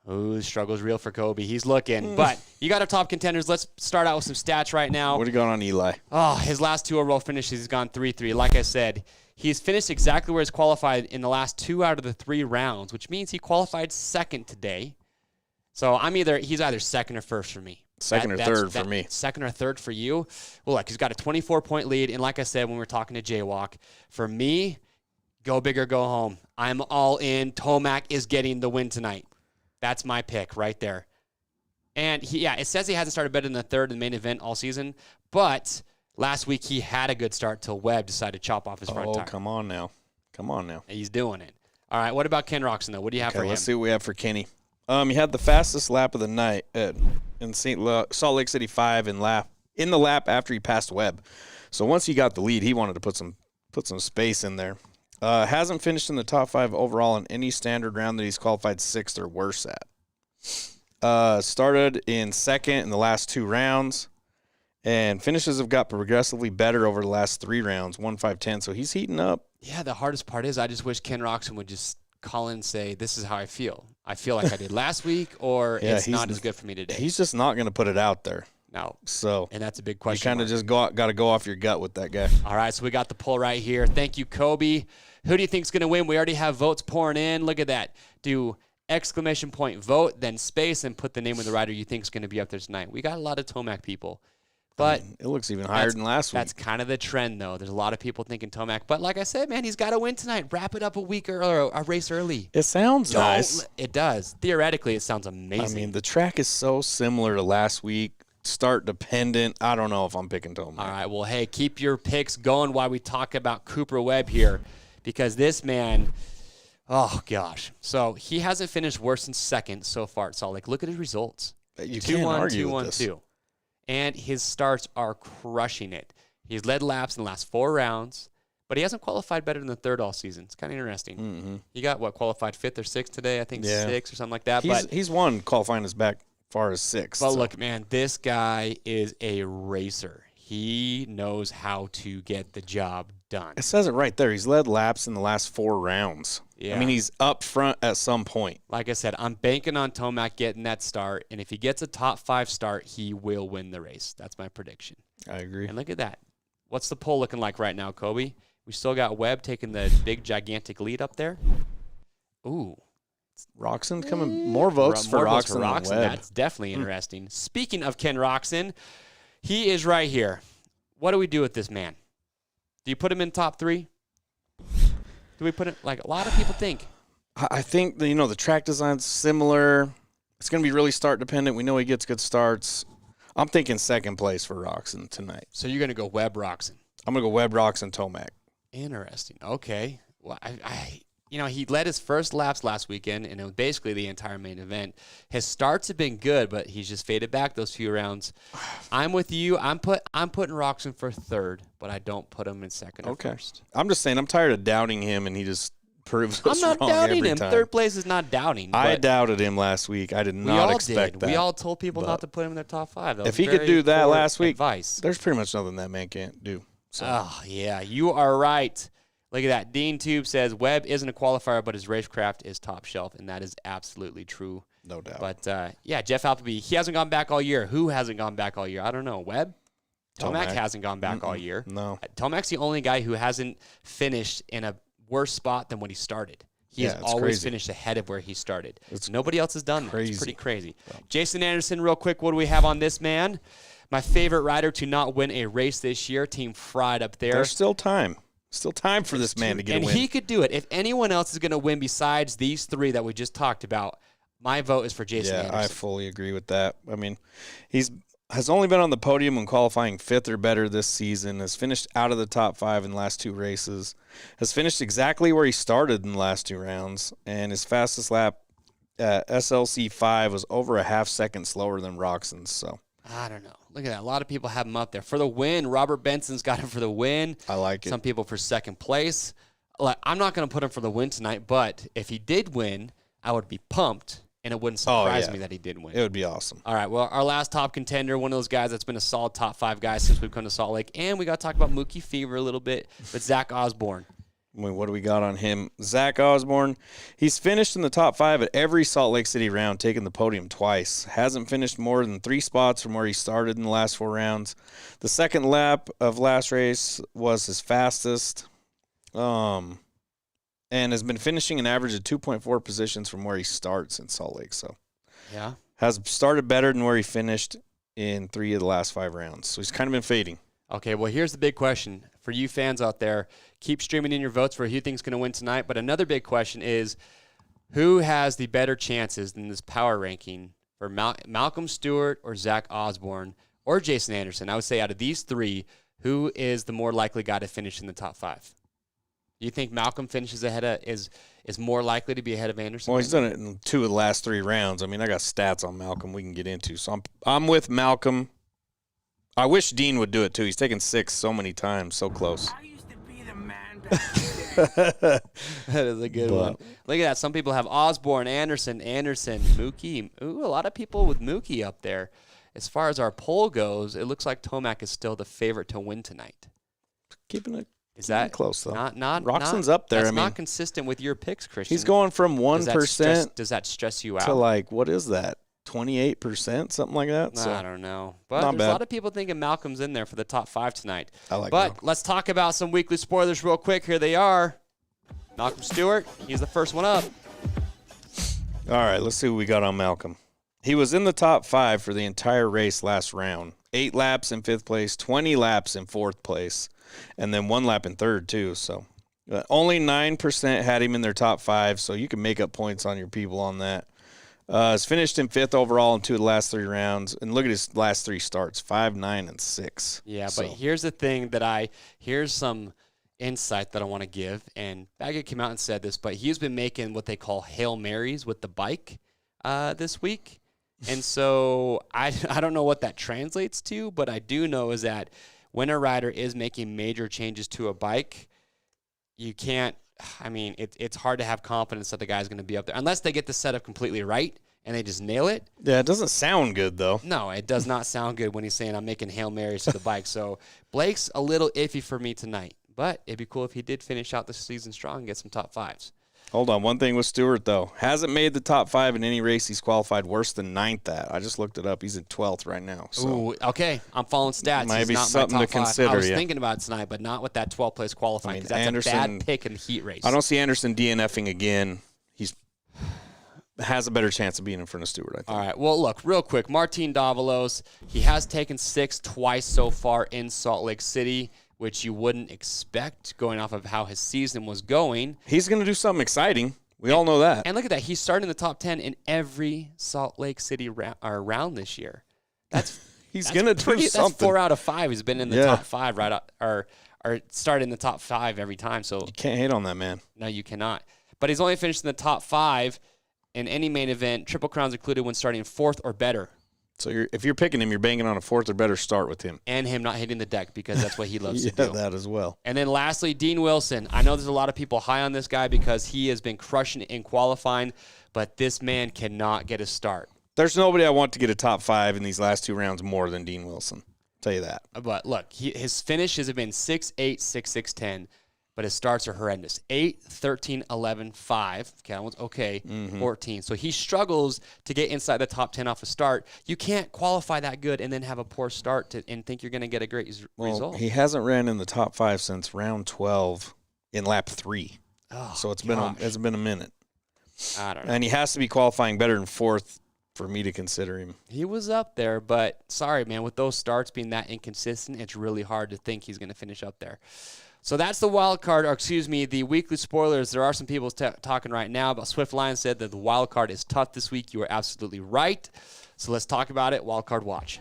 Ooh, the struggle's real for Kobe. He's looking. But you got our top contenders. Let's start out with some stats right now. What are you going on, Eli? Oh, his last 2 overall finishes, he's gone 3-3. Like I said, he's finished exactly where he's qualified in the last 2 out of the 3 rounds, which means he qualified second today. So he's either second or first for me. Second or third for me. Second or third for you. Well, look, he's got a 24-point lead. And like I said, when we were talking to Jaywalk, for me, go big or go home. I'm all in. Tomac is getting the win tonight. That's my pick right there. And it says he hasn't started better than the third in the main event all season. But last week he had a good start till Webb decided to chop off his front tire. Oh, come on now. He's doing it. All right, what about Ken Roxon, though? What do you have for him? Let's see what we have for Kenny. He had the fastest lap of the night in Salt Lake City 5 in the lap after he passed Webb. So once he got the lead, he wanted to put some space in there. Hasn't finished in the top 5 overall in any standard round that he's qualified 6th or worse at. Started in second in the last 2 rounds, and finishes have got progressively better over the last 3 rounds, 1, 5, 10. So he's heating up. Yeah, the hardest part is I just wish Ken Roxon would just call in and say, this is how I feel. I feel like I did last week, or it's not as good for me today. He's just not going to put it out there. No. So, and that's a big question. You kind of just got to go off your gut with that guy. All right, so we got the poll right here. Thank you, Kobe. Who do you think is going to win? We already have votes pouring in. Look at that. Do ! Vote, then space, and put the name of the rider you think is going to be up there tonight. We got a lot of Tomac people. But it looks even higher than last week. That's kind of the trend, though. There's a lot of people thinking Tomac. But like I said, man, he's got to win tonight. Wrap it up a race early. It sounds nice. It does. Theoretically, it sounds amazing. I mean, the track is so similar to last week. Start dependent. I don't know if I'm picking Tomac. All right. Well, hey, keep your picks going while we talk about Cooper Webb here. Because this man, oh, gosh. So he hasn't finished worse than second so far at Salt Lake. Look at his results. You can't argue with this. 2-1-2. And his starts are crushing it. He's led laps in the last 4 rounds, but he hasn't qualified better than the third all season. It's kind of interesting. Mm-hmm. He got, qualified 5th or 6th today? I think 6 or something like that. He's won qualifying as back far as 6th. But look, man, this guy is a racer. He knows how to get the job done. It says it right there. He's led laps in the last 4 rounds. Yeah. I mean, he's up front at some point. Like I said, I'm banking on Tomac getting that start, and if he gets a top 5 start, he will win the race. That's my prediction. I agree. And look at that. What's the poll looking like right now, Kobe? We still got Webb taking the big, gigantic lead up there. Ooh. Roczen coming more votes for More votes Roczen for than Roczen. Webb. That's definitely interesting. Speaking of Ken Roczen, he is right here. What do we do with this man? Do you put him in top 3? Do we put it like a lot of people think? I think the track design's similar. It's going to be really start dependent. We know he gets good starts. I'm thinking second place for Roczen tonight. So you're going to go Webb Roczen. I'm going to go Webb, Roczen, Tomac. Interesting. Okay. Well, he led his first laps last weekend, and it was basically the entire main event. His starts have been good, but he's just faded back those few rounds. I'm with you. I'm putting Roczen for third, but I don't put him in second or first. I'm just saying I'm tired of doubting him, and he just proves us I'm not wrong doubting every him. time. Third place is not doubting. I doubted him last week. I did not expect that. We all told people not to put him in their top 5. If he could do that last week, advice. There's pretty much nothing that man can't do. So. Oh, yeah. You are right. Look at that. Dean Tube says Webb isn't a qualifier, but his racecraft is top shelf, and that is absolutely true. No doubt. But, Jeff Appleby, he hasn't gone back all year. Who hasn't gone back all year? I don't know. Webb? Tomac hasn't gone back all year. No. Tomac's the only guy who hasn't finished in a worse spot than when he started. He has always finished ahead of where he started. Nobody else has done that. It's pretty crazy. Yeah. Jason Anderson, real quick, what do we have on this man? My favorite rider to not win a race this year, Team Fried up there. There's still time. Still time for this man to get a win. And he could do it. If anyone else is going to win besides these 3 that we just talked about, my vote is for Jason Anderson. I fully agree with that. I mean, has only been on the podium when qualifying 5th or better this season, has finished out of the top 5 in the last 2 races, has finished exactly where he started in the last 2 rounds, and his fastest lap at SLC 5 was over a half second slower than Roczen's. So I don't know. Look at that. A lot of people have him up there. For the win, Robert Benson's got him for the win. I like it. Some people for second place. I'm not going to put him for the win tonight, but if he did win, I would be pumped, and it wouldn't surprise me that he did win. It would be awesome. All right, well, our last top contender, one of those guys that's been a solid top 5 guy since we've come to Salt Lake, and we got to talk about Mookie Fever a little bit, but Zach Osborne. What do we got on him? Zach Osborne, he's finished in the top 5 at every Salt Lake City round, taking the podium twice. Hasn't finished more than 3 spots from where he started in the last 4 rounds. The second lap of last race was his fastest, and has been finishing an average of 2.4 positions from where he starts in Salt Lake. So, yeah, has started better than where he finished in 3 of the last 5 rounds. So he's kind of been fading. Okay, well, here's the big question for you fans out there. Keep streaming in your votes for who you think is going to win tonight. But another big question is, who has the better chances in this power ranking for Malcolm Stewart or Zach Osborne or Jason Anderson? I would say out of these 3, who is the more likely guy to finish in the top 5? Do you think Malcolm finishes ahead of is more likely to be ahead of Anderson? Well, he's done it in 2 of the last 3 rounds. I mean, I got stats on Malcolm we can get into. So I'm with Malcolm. I wish Dean would do it, too. He's taken 6 so many times, so close. I used to be the man back That is a good one. Look at that. Some people have Osborne, Anderson, Mookie. Ooh, a lot of people with Mookie up there. As far as our poll goes, it looks like Tomac is still the favorite to win tonight. Keeping it close, close, though. Roczen's up there. That's not consistent with your picks, Christian. He's going from 1% does that stress you out? to, what is that, 28%, something like that? I don't know. But there's a lot of people thinking Malcolm's in there for the top 5 tonight. I like But Malcolm. let's talk about some weekly spoilers real quick. Here they are. Malcolm Stewart, he's the first one up. All right, let's see what we got on Malcolm. He was in the top 5 for the entire race last round. 8 laps in 5th place, 20 laps in 4th place, and then 1 lap in 3rd, too. So only 9% had him in their top 5, so you can make up points on your people on that. Has finished in 5th overall in 2 of the last 3 rounds. And look at his last 3 starts, 5, 9, and 6. Yeah, but here's the thing here's some insight that I want to give. And Baggett came out and said this, but he's been making what they call Hail Marys with the bike this week. And so I don't know what that translates to, but I do know is that when a rider is making major changes to a bike, you can't, it's hard to have confidence that the guy's going to be up there unless they get the setup completely right and they just nail it. Yeah, it doesn't sound good, though. No, it does not sound good when he's saying I'm making Hail Marys to the bike. So Blake's a little iffy for me tonight, but it'd be cool if he did finish out the season strong and get some top 5s. Hold on. One thing with Stewart, though. Hasn't made the top 5 in any race he's qualified worse than 9th at. I just looked it up. He's in 12th right now. So. Ooh, okay. I'm following stats. Might He's be not something my to top 5. consider, I was yeah. thinking about it tonight, but not with that 12th place qualifying because that's a bad pick in the heat race. I don't see Anderson DNFing again. He's has a better chance of being in front of Stewart, I think. All right. Well, look, real quick. Martin Davalos, he has taken 6 twice so far in Salt Lake City, which you wouldn't expect going off of how his season was going. He's going to do something exciting. We all know that. And look at that. He's starting in the top 10 in every Salt Lake City round this year. He's going to do something. That's 4 out of 5. He's been in the top 5 or started in the top 5 every time. So you can't hate on that, man. No, you cannot. But he's only finished in the top 5 in any main event, Triple Crowns included, when starting 4th or better. So if you're picking him, you're banking on a 4th or better start with him. And him not hitting the deck, because that's what he loves to do. That as well. And then lastly, Dean Wilson. I know there's a lot of people high on this guy because he has been crushing it in qualifying, but this man cannot get a start. There's nobody I want to get a top 5 in these last 2 rounds more than Dean Wilson. I'll tell you that. But look, his finishes have been 6-8, 6-6, 10. But his starts are horrendous. 8, 13, 11, 5. Okay, that one's okay. 14. So he struggles to get inside the top 10 off a start. You can't qualify that good and then have a poor start and think you're going to get a great result. He hasn't ran in the top 5 since round 12 in lap 3. Oh, so it's been a minute. I don't know. And he has to be qualifying better than 4th for me to consider him. He was up there, but sorry, man. With those starts being that inconsistent, it's really hard to think he's going to finish up there. So that's the wild card, or excuse me, the weekly spoilers. There are some people talking right now, but Swift Lion said that the wild card is tough this week. You are absolutely right. So let's talk about it. Wild card watch.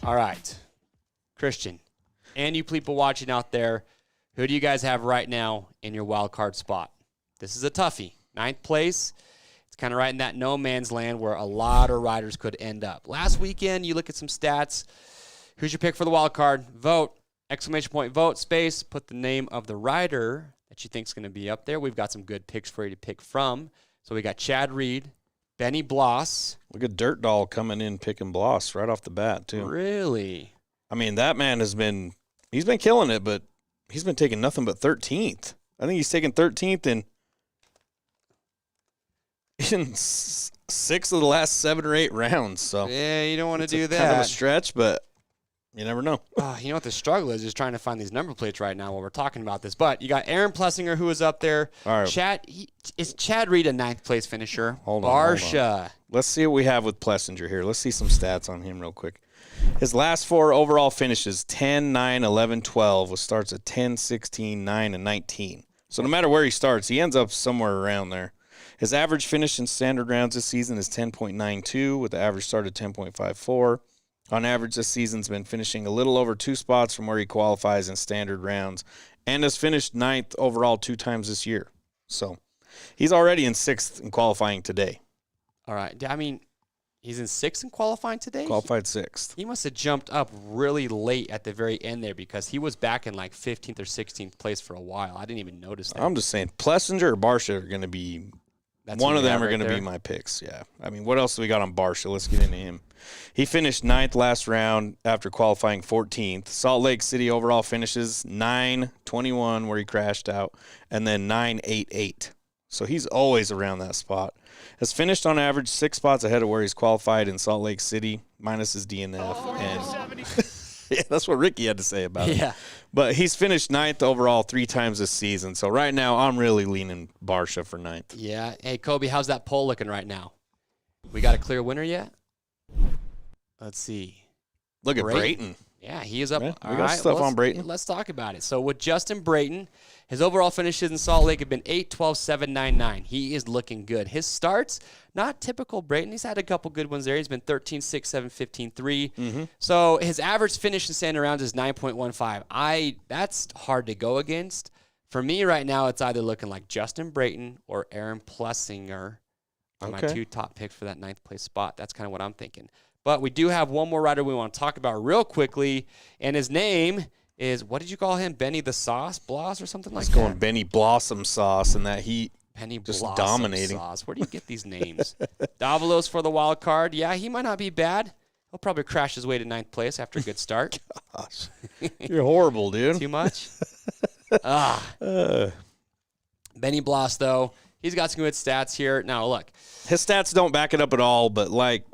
All right, Christian, and you people watching out there, who do you guys have right now in your wild card spot? This is a toughie. 9th place. It's kind of right in that no man's land where a lot of riders could end up. Last weekend, you look at some stats. Who's your pick for the wild card? Vote, ! Vote, space, put the name of the rider that you think is going to be up there. We've got some good picks for you to pick from. So we got Chad Reed, Benny Bloss. Look at Dirt Doll coming in picking Bloss right off the bat, too. Really? I mean, that man he's been killing it, but he's been taking nothing but 13th. I think he's taken 13th in 6 of the last 7 or 8 rounds. So yeah, you don't want to do that. Kind of a stretch, but you never know. You know what the struggle is trying to find these number plates right now while we're talking about this. But you got Aaron Plessinger, who is up there. All right. Is Chad Reed a 9th place finisher? Hold on. Barsha. Let's see what we have with Plessinger here. Let's see some stats on him real quick. His last 4 overall finishes, 10, 9, 11, 12, with starts at 10, 16, 9, and 19. So no matter where he starts, he ends up somewhere around there. His average finish in standard rounds this season is 10.92, with the average start at 10.54. On average, this season's been finishing a little over 2 spots from where he qualifies in standard rounds, and has finished 9th overall 2 times this year. So he's already in 6th in qualifying today. All right. I mean, he's in 6th in qualifying today? Qualified 6th. He must have jumped up really late at the very end there, because he was back in like 15th or 16th place for a while. I didn't even notice that. I'm just saying, Plessinger or Barsha are going to be one of them are going to be my picks, yeah. I mean, what else do we got on Barsha? Let's get into him. He finished 9th last round after qualifying 14th. Salt Lake City overall finishes 9-21, where he crashed out, and then 9-8-8. So he's always around that spot. Has finished on average 6 spots ahead of where he's qualified in Salt Lake City, minus his DNF. And yeah, that's what Ricky had to say about it. Yeah. But he's finished 9th overall 3 times this season. So right now, I'm really leaning Barsha for 9th. Yeah. Hey, Kobe, how's that poll looking right now? We got a clear winner yet? Let's see. Look at Brayton. Yeah, he is up. Yeah, we got stuff on Brayton. Let's talk about it. So with Justin Brayton, his overall finishes in Salt Lake have been 8, 12, 7, 9, 9. He is looking good. His starts, not typical Brayton. He's had a couple good ones there. He's been 13, 6, 7, 15, 3. Mm-hmm. So his average finish in standard rounds is 9.15. That's hard to go against. For me right now, it's either looking like Justin Brayton or Aaron Plessinger are my 2 top picks for that 9th place spot. That's kind of what I'm thinking. But we do have one more rider we want to talk about real quickly, and his name is, what did you call him? Benny the Sauce Bloss or something like that? He's going Benny Blossom Sauce, and that he Benny just Blossom dominating. Sauce. Where do you get these names? Davalos for the wild card. Yeah, he might not be bad. He'll probably crash his way to 9th place after a good start. Gosh, you're horrible, dude. Too much? Benny Bloss, though, he's got some good stats here. Now, look. His stats don't back it up at all, but like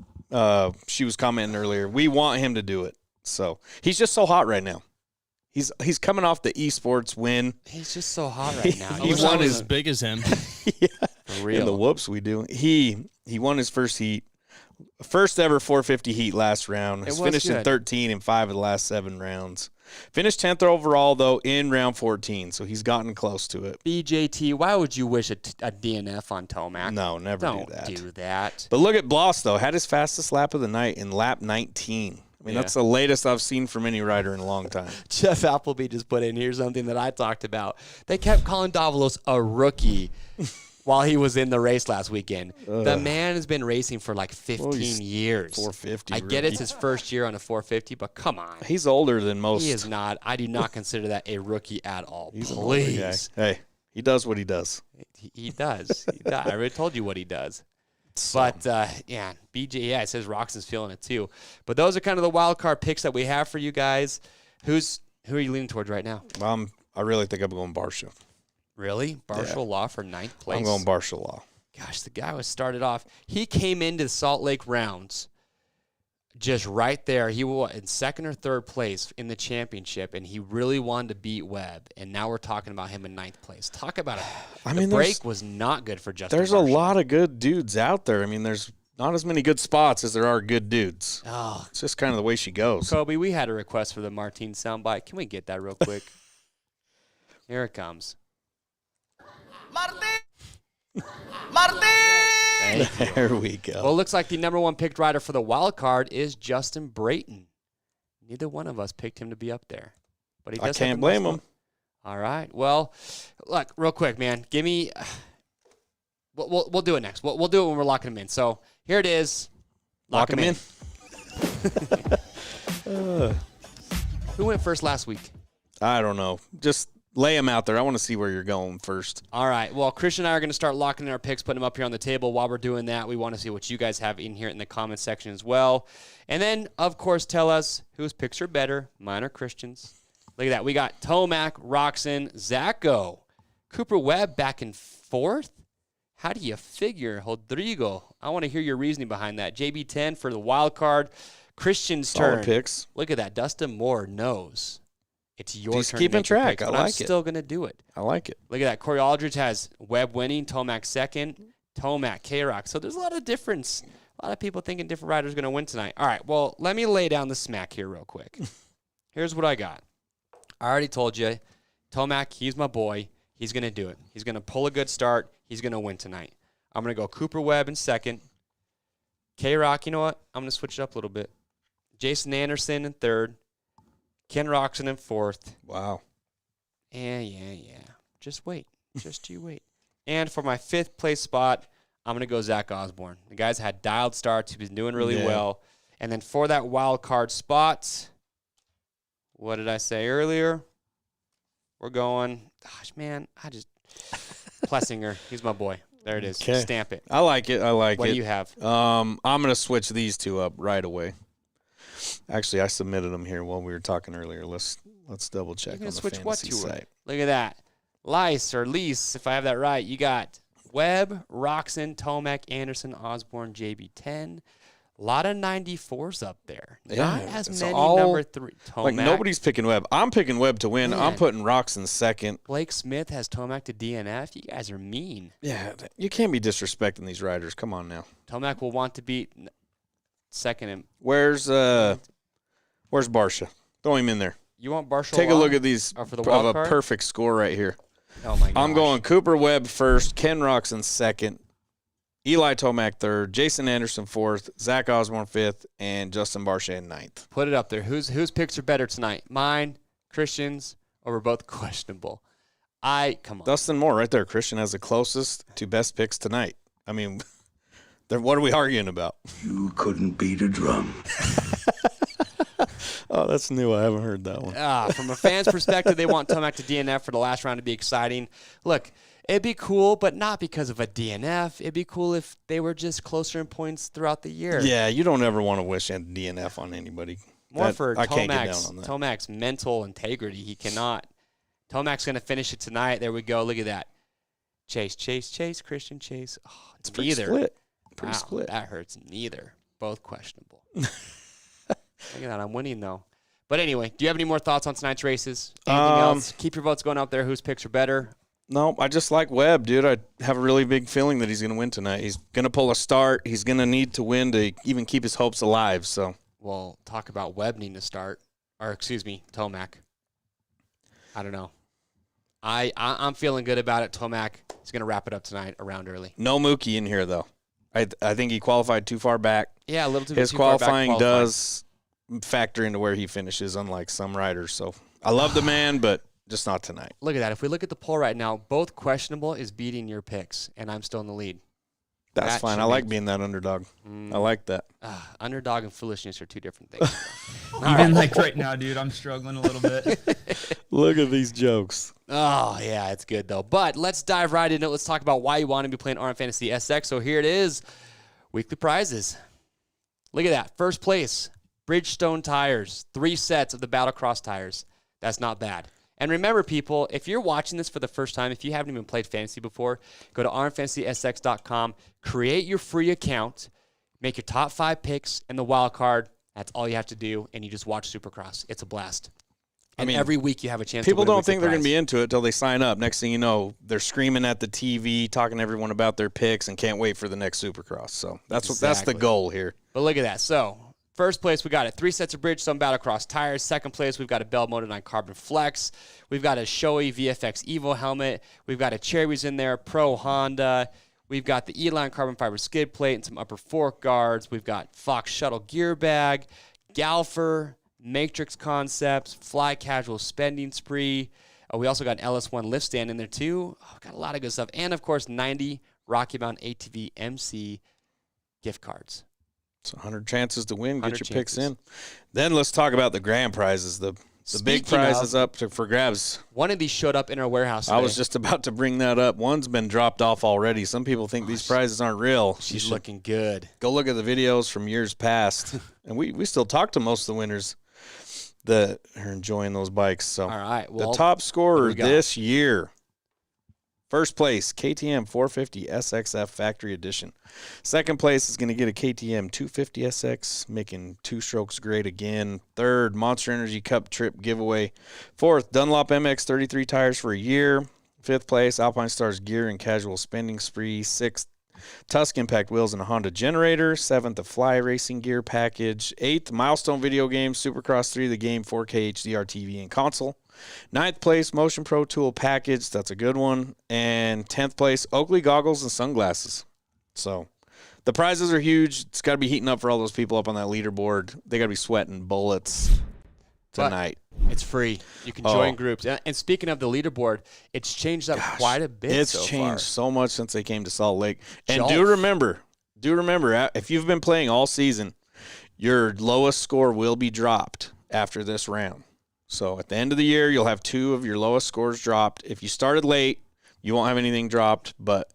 she was commenting earlier, we want him to do it. So he's just so hot right now. He's coming off the esports win. He's just so hot right now. I wish I was as big as him. Yeah. For real. And the whoops we do. He won his first heat. First ever 450 heat last round. He's finished in 13 in 5 of the last 7 rounds. Finished 10th overall, though, in round 14, so he's gotten close to it. BJT, why would you wish a DNF on Tomac? No, never Don't do that. do that. But look at Bloss, though. Had his fastest lap of the night in lap 19. I mean, that's the latest I've seen from any rider in a long time. Jeff Appleby just put in here something that I talked about. They kept calling Davalos a rookie while he was in the race last weekend. The man has been racing for like 15 years. 450 I get it's his first year on a 450, but come on. He's older than most. He is not. I do not consider that a rookie at all. He's an older guy. Hey, he does what he does. He does. I already told you what he does. But, BJ, it says Roxon's feeling it too. But those are kind of the wild card picks that we have for you guys. Who are you leaning towards right now? I really think I'm going Barsha. Really? Barshal Law for 9th place? I'm going Barsha Law. Gosh, the guy was started off. He came into the Salt Lake rounds just right there. He was in 2nd or 3rd place in the championship, and he really wanted to beat Webb. And now we're talking about him in 9th place. Talk about it. The break was not good for Justin There's Barshal. a lot of good dudes out there. I mean, there's not as many good spots as there are good dudes. Oh, It's just kind of the way she goes. Kobe, we had a request for the Martine soundbite. Can we get that real quick? Here it comes. There we go. Well, it looks like the number 1 picked rider for the wild card is Justin Brayton. Neither one of us picked him to be up there. But he does I can't blame him. All right. Well, look, real quick, man. Give me we'll do it next. We'll do it when we're locking him in. So here it is. Lock him in. Who went first last week? I don't know. Just lay him out there. I want to see where you're going first. All right. Well, Christian and I are going to start locking in our picks, putting them up here on the table. While we're doing that, we want to see what you guys have in here in the comment section as well. And then, of course, tell us whose picks are better, mine or Christian's. Look at that. We got Tomac, Roxon, Zacho, Cooper Webb back in 4th. How do you figure, Rodrigo? I want to hear your reasoning behind that. JB10 for the wild card. Christian's Solid turn. picks. Look at that. Dustin Moore knows it's your He's turn. keeping to make your track. picks, I but I'm like it. still going to do it. I like it. Look at that. Corey Aldridge has Webb winning, Tomac 2nd, Tomac, K-Rock. So there's a lot of difference. A lot of people thinking different riders are going to win tonight. All right, well, let me lay down the smack here real quick. Here's what I got. I already told you, Tomac, he's my boy. He's going to do it. He's going to pull a good start. He's going to win tonight. I'm going to go Cooper Webb in 2nd. K-Rock, you know what? I'm going to switch it up a little bit. Jason Anderson in 3rd. Ken Roxon in 4th. Wow. Yeah. Just wait. Just you wait. And for my 5th place spot, I'm going to go Zach Osborne. The guy's had dialed starts. He's been doing really well. And then for that wild card spot, what did I say earlier? We're going, Plessinger. He's my boy. There it is. Okay. Stamp it. I like it. What do you have? I'm going to switch these two up right away. Actually, I submitted them here while we were talking earlier. Let's double check on the fantasy site. Look at that. Lice or Lease, if I have that right. You got Webb, Roxon, Tomac, Anderson, Osborne, JB10. A lot of 94s up there. Not as many number 3. Tomac. Like, nobody's picking Webb. I'm picking Webb to win. Man. I'm putting Roxon 2nd. Blake Smith has Tomac to DNF. You guys are mean. Yeah, you can't be disrespecting these riders. Come on now. Tomac will want to beat 2nd. And Where's Barsha? Throw him in there. you want Barshal? Take a look at these for the of wild a card? perfect score right here. Oh, my God. I'm going Cooper Webb 1st, Ken Roxon 2nd, Eli Tomac 3rd, Jason Anderson 4th, Zach Osborne 5th, and Justin Barsha 9th. Put it up there. Whose picks are better tonight? Mine, Christian's, or we're both questionable? Come on. Dustin Moore right there. Christian has the closest to best picks tonight. I mean, what are we arguing about? You couldn't beat a drum. Oh, that's new. I haven't heard that one. From a fan's perspective, they want Tomac to DNF for the last round to be exciting. Look, it'd be cool, but not because of a DNF. It'd be cool if they were just closer in points throughout the year. Yeah, you don't ever want to wish a DNF on anybody. More for I can't get down on that. Tomac's mental integrity. He cannot. Tomac's going to finish it tonight. There we go. Look at that. Chase, Christian Chase. Oh, It's pretty neither. split. Pretty Wow, split. that hurts. Neither. Both questionable. Look at that. I'm winning, though. But anyway, do you have any more thoughts on tonight's races? Anything else? Keep your votes going out there. Whose picks are better? No, I just like Webb, dude. I have a really big feeling that he's going to win tonight. He's going to pull a start. He's going to need to win to even keep his hopes alive. So, Well, talk about Webb needing to start. Or, excuse me, Tomac. I don't know. I'm feeling good about it. Tomac is going to wrap it up tonight around early. no Mookie in here, though. I think he qualified too far back. Yeah, a little too His too far back qualifying does factor into where he finishes, unlike some riders. So, I love the man, but just not tonight. Look at that. If we look at the poll right now, both questionable is beating your picks, and I'm still in the lead. That's That fine. should I like make- being that underdog. I like that. Underdog and foolishness are two different things. Even like right now, dude, I'm struggling a little bit. Look at these jokes. Oh, yeah, it's good, though. But let's dive right into it. Let's talk about why you want to be playing RMFantasySX. So here it is, weekly prizes. Look at that. First place, Bridgestone tires, 3 sets of the Battlecross tires. That's not bad. And remember, people, if you're watching this for the first time, if you haven't even played fantasy before, go to RMFantasySX.com, create your free account, make your top 5 picks and the wild card. That's all you have to do, and you just watch Supercross. It's a blast. And every week you have a chance People to win a don't think weekly they're going to prize. be into it until they sign up. Next thing you know, they're screaming at the TV, talking to everyone about their picks, and can't wait for the next Supercross. So that's the Exactly. goal here. But look at that. So, first place, we got it. 3 sets of Bridgestone Battlecross tires. Second place, we've got a Bell Motor 9 Carbon Flex. We've got a Shoei VFX Evo helmet. We've got a Cherries in there, Pro Honda. We've got the E-Line carbon fiber skid plate and some upper fork guards. We've got Fox Shuttle gear bag, Galfer, Matrix Concepts, Fly Casual Spending Spree. We also got an LS1 lift stand in there, too. Oh, got a lot of good stuff. And, of course, 90 Rocky Mountain ATV MC gift cards. It's 100 chances to win. Get 100 your picks chances. in. Then let's talk about the grand prizes. The big Speaking prizes of- for grabs. One of these showed up in our warehouse today. I was just about to bring that up. One's been dropped off already. Some people think these prizes aren't real. You She's should looking good. go look at the videos from years past. And we still talk to most of the winners that are enjoying those bikes. So All right. Well, the top scorer we got? this year. First place, KTM 450 SXF Factory Edition. Second place is going to get a KTM 250 SX, making 2 strokes great again. Third, Monster Energy Cup Trip giveaway. Fourth, Dunlop MX 33 tires for a year. Fifth place, Alpine Stars Gear and Casual Spending Spree. Sixth, Tusk Impact Wheels and a Honda Generator. Seventh, the Fly Racing Gear Package. Eighth, Milestone Video Games, Supercross 3, the game, 4K HDR TV and console. Ninth place, Motion Pro Tool Package. That's a good one. And 10th place, Oakley Goggles and Sunglasses. So the prizes are huge. It's got to be heating up for all those people up on that leaderboard. They got to be sweating bullets tonight. it's free. You can join groups. And speaking of the leaderboard, it's changed up quite a bit It's so changed far. so much since they came to Salt Lake. And Jolf. do remember, if you've been playing all season, your lowest score will be dropped after this round. So at the end of the year, you'll have 2 of your lowest scores dropped. If you started late, you won't have anything dropped. But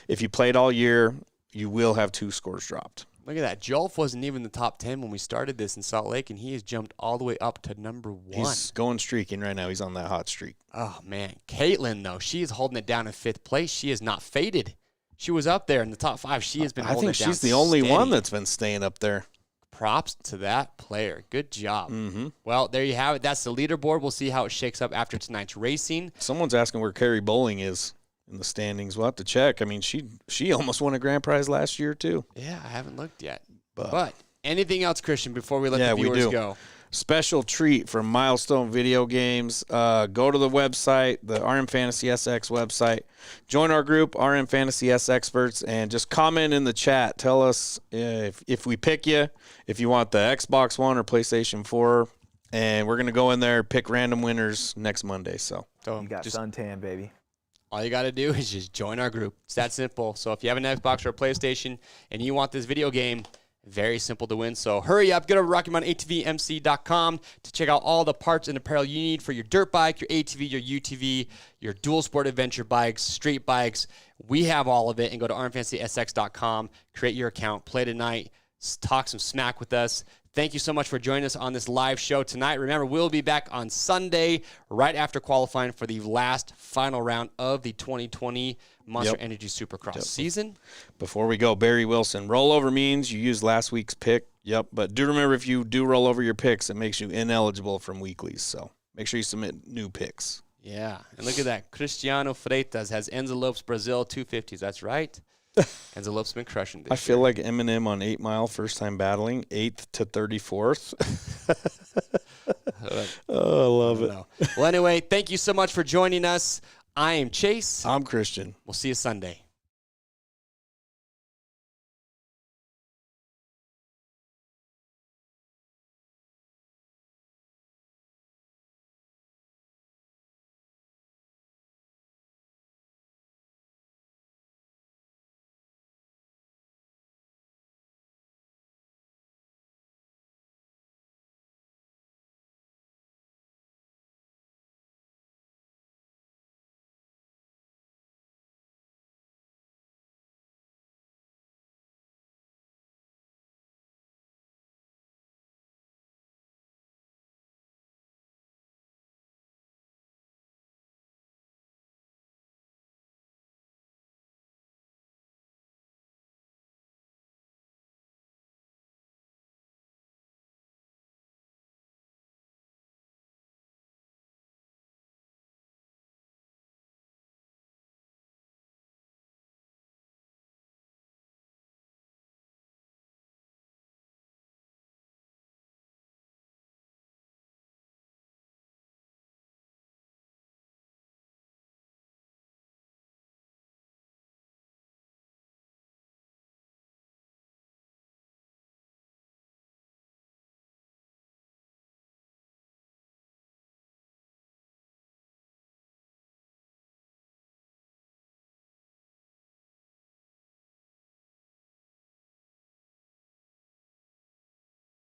if you played all year, you will have 2 scores dropped. Look at that. Jolf wasn't even in the top 10 when we started this in Salt Lake, and he has jumped all the way up to number 1. He's going streaking right now. He's on that hot streak. Oh, man. Caitlin, though, she is holding it down in 5th place. She is not faded. She was up there in the top 5. She has been I holding think it down she's the only one steady. that's been staying up there. Props to that player. Good job. Mm-hmm. Well, there you have it. That's the leaderboard. We'll see how it shakes up after tonight's racing. Someone's asking where Carrie Bowling is in the standings. We'll have to check. I mean, she almost won a grand prize last year, too. Yeah, I haven't looked yet. But But anything else, Christian, before we let the we viewers do. go? Special treat from Milestone Video Games. Go to the website, the RM Fantasy SX website. Join our group, RM Fantasy SXperts, and just comment in the chat. Tell us if we pick you, if you want the Xbox One or PlayStation 4. And we're going to go in there, pick random winners next Monday. So You got suntan, baby. All you got to do is just join our group. It's that simple. So if you have an Xbox or a PlayStation and you want this video game, very simple to win. So hurry up. Get over to RockyMountainATVMC.com to check out all the parts and apparel you need for your dirt bike, your ATV, your UTV, your dual sport adventure bikes, street bikes. We have all of it. And go to RMFantasySX.com, create your account, play tonight. talk some smack with us. Thank you so much for joining us on this live show tonight. Remember, we'll be back on Sunday right after qualifying for the last final round of the 2020 Monster Energy Supercross season. Before we go, Barry Wilson, rollover means you used last week's pick. Yep, but do remember, if you do roll over your picks, it makes you ineligible from weeklies. So make sure you submit new picks. Yeah, and look at that. Cristiano Freitas has Enzo Lopes Brazil 250s. That's right. Enzo Lopes been crushing this I feel like Eminem on 8 Mile, first time battling, 8th to 34th. Oh, I love it. Well, anyway, thank you so much for joining us. I am Chase. I'm Christian. We'll see you Sunday.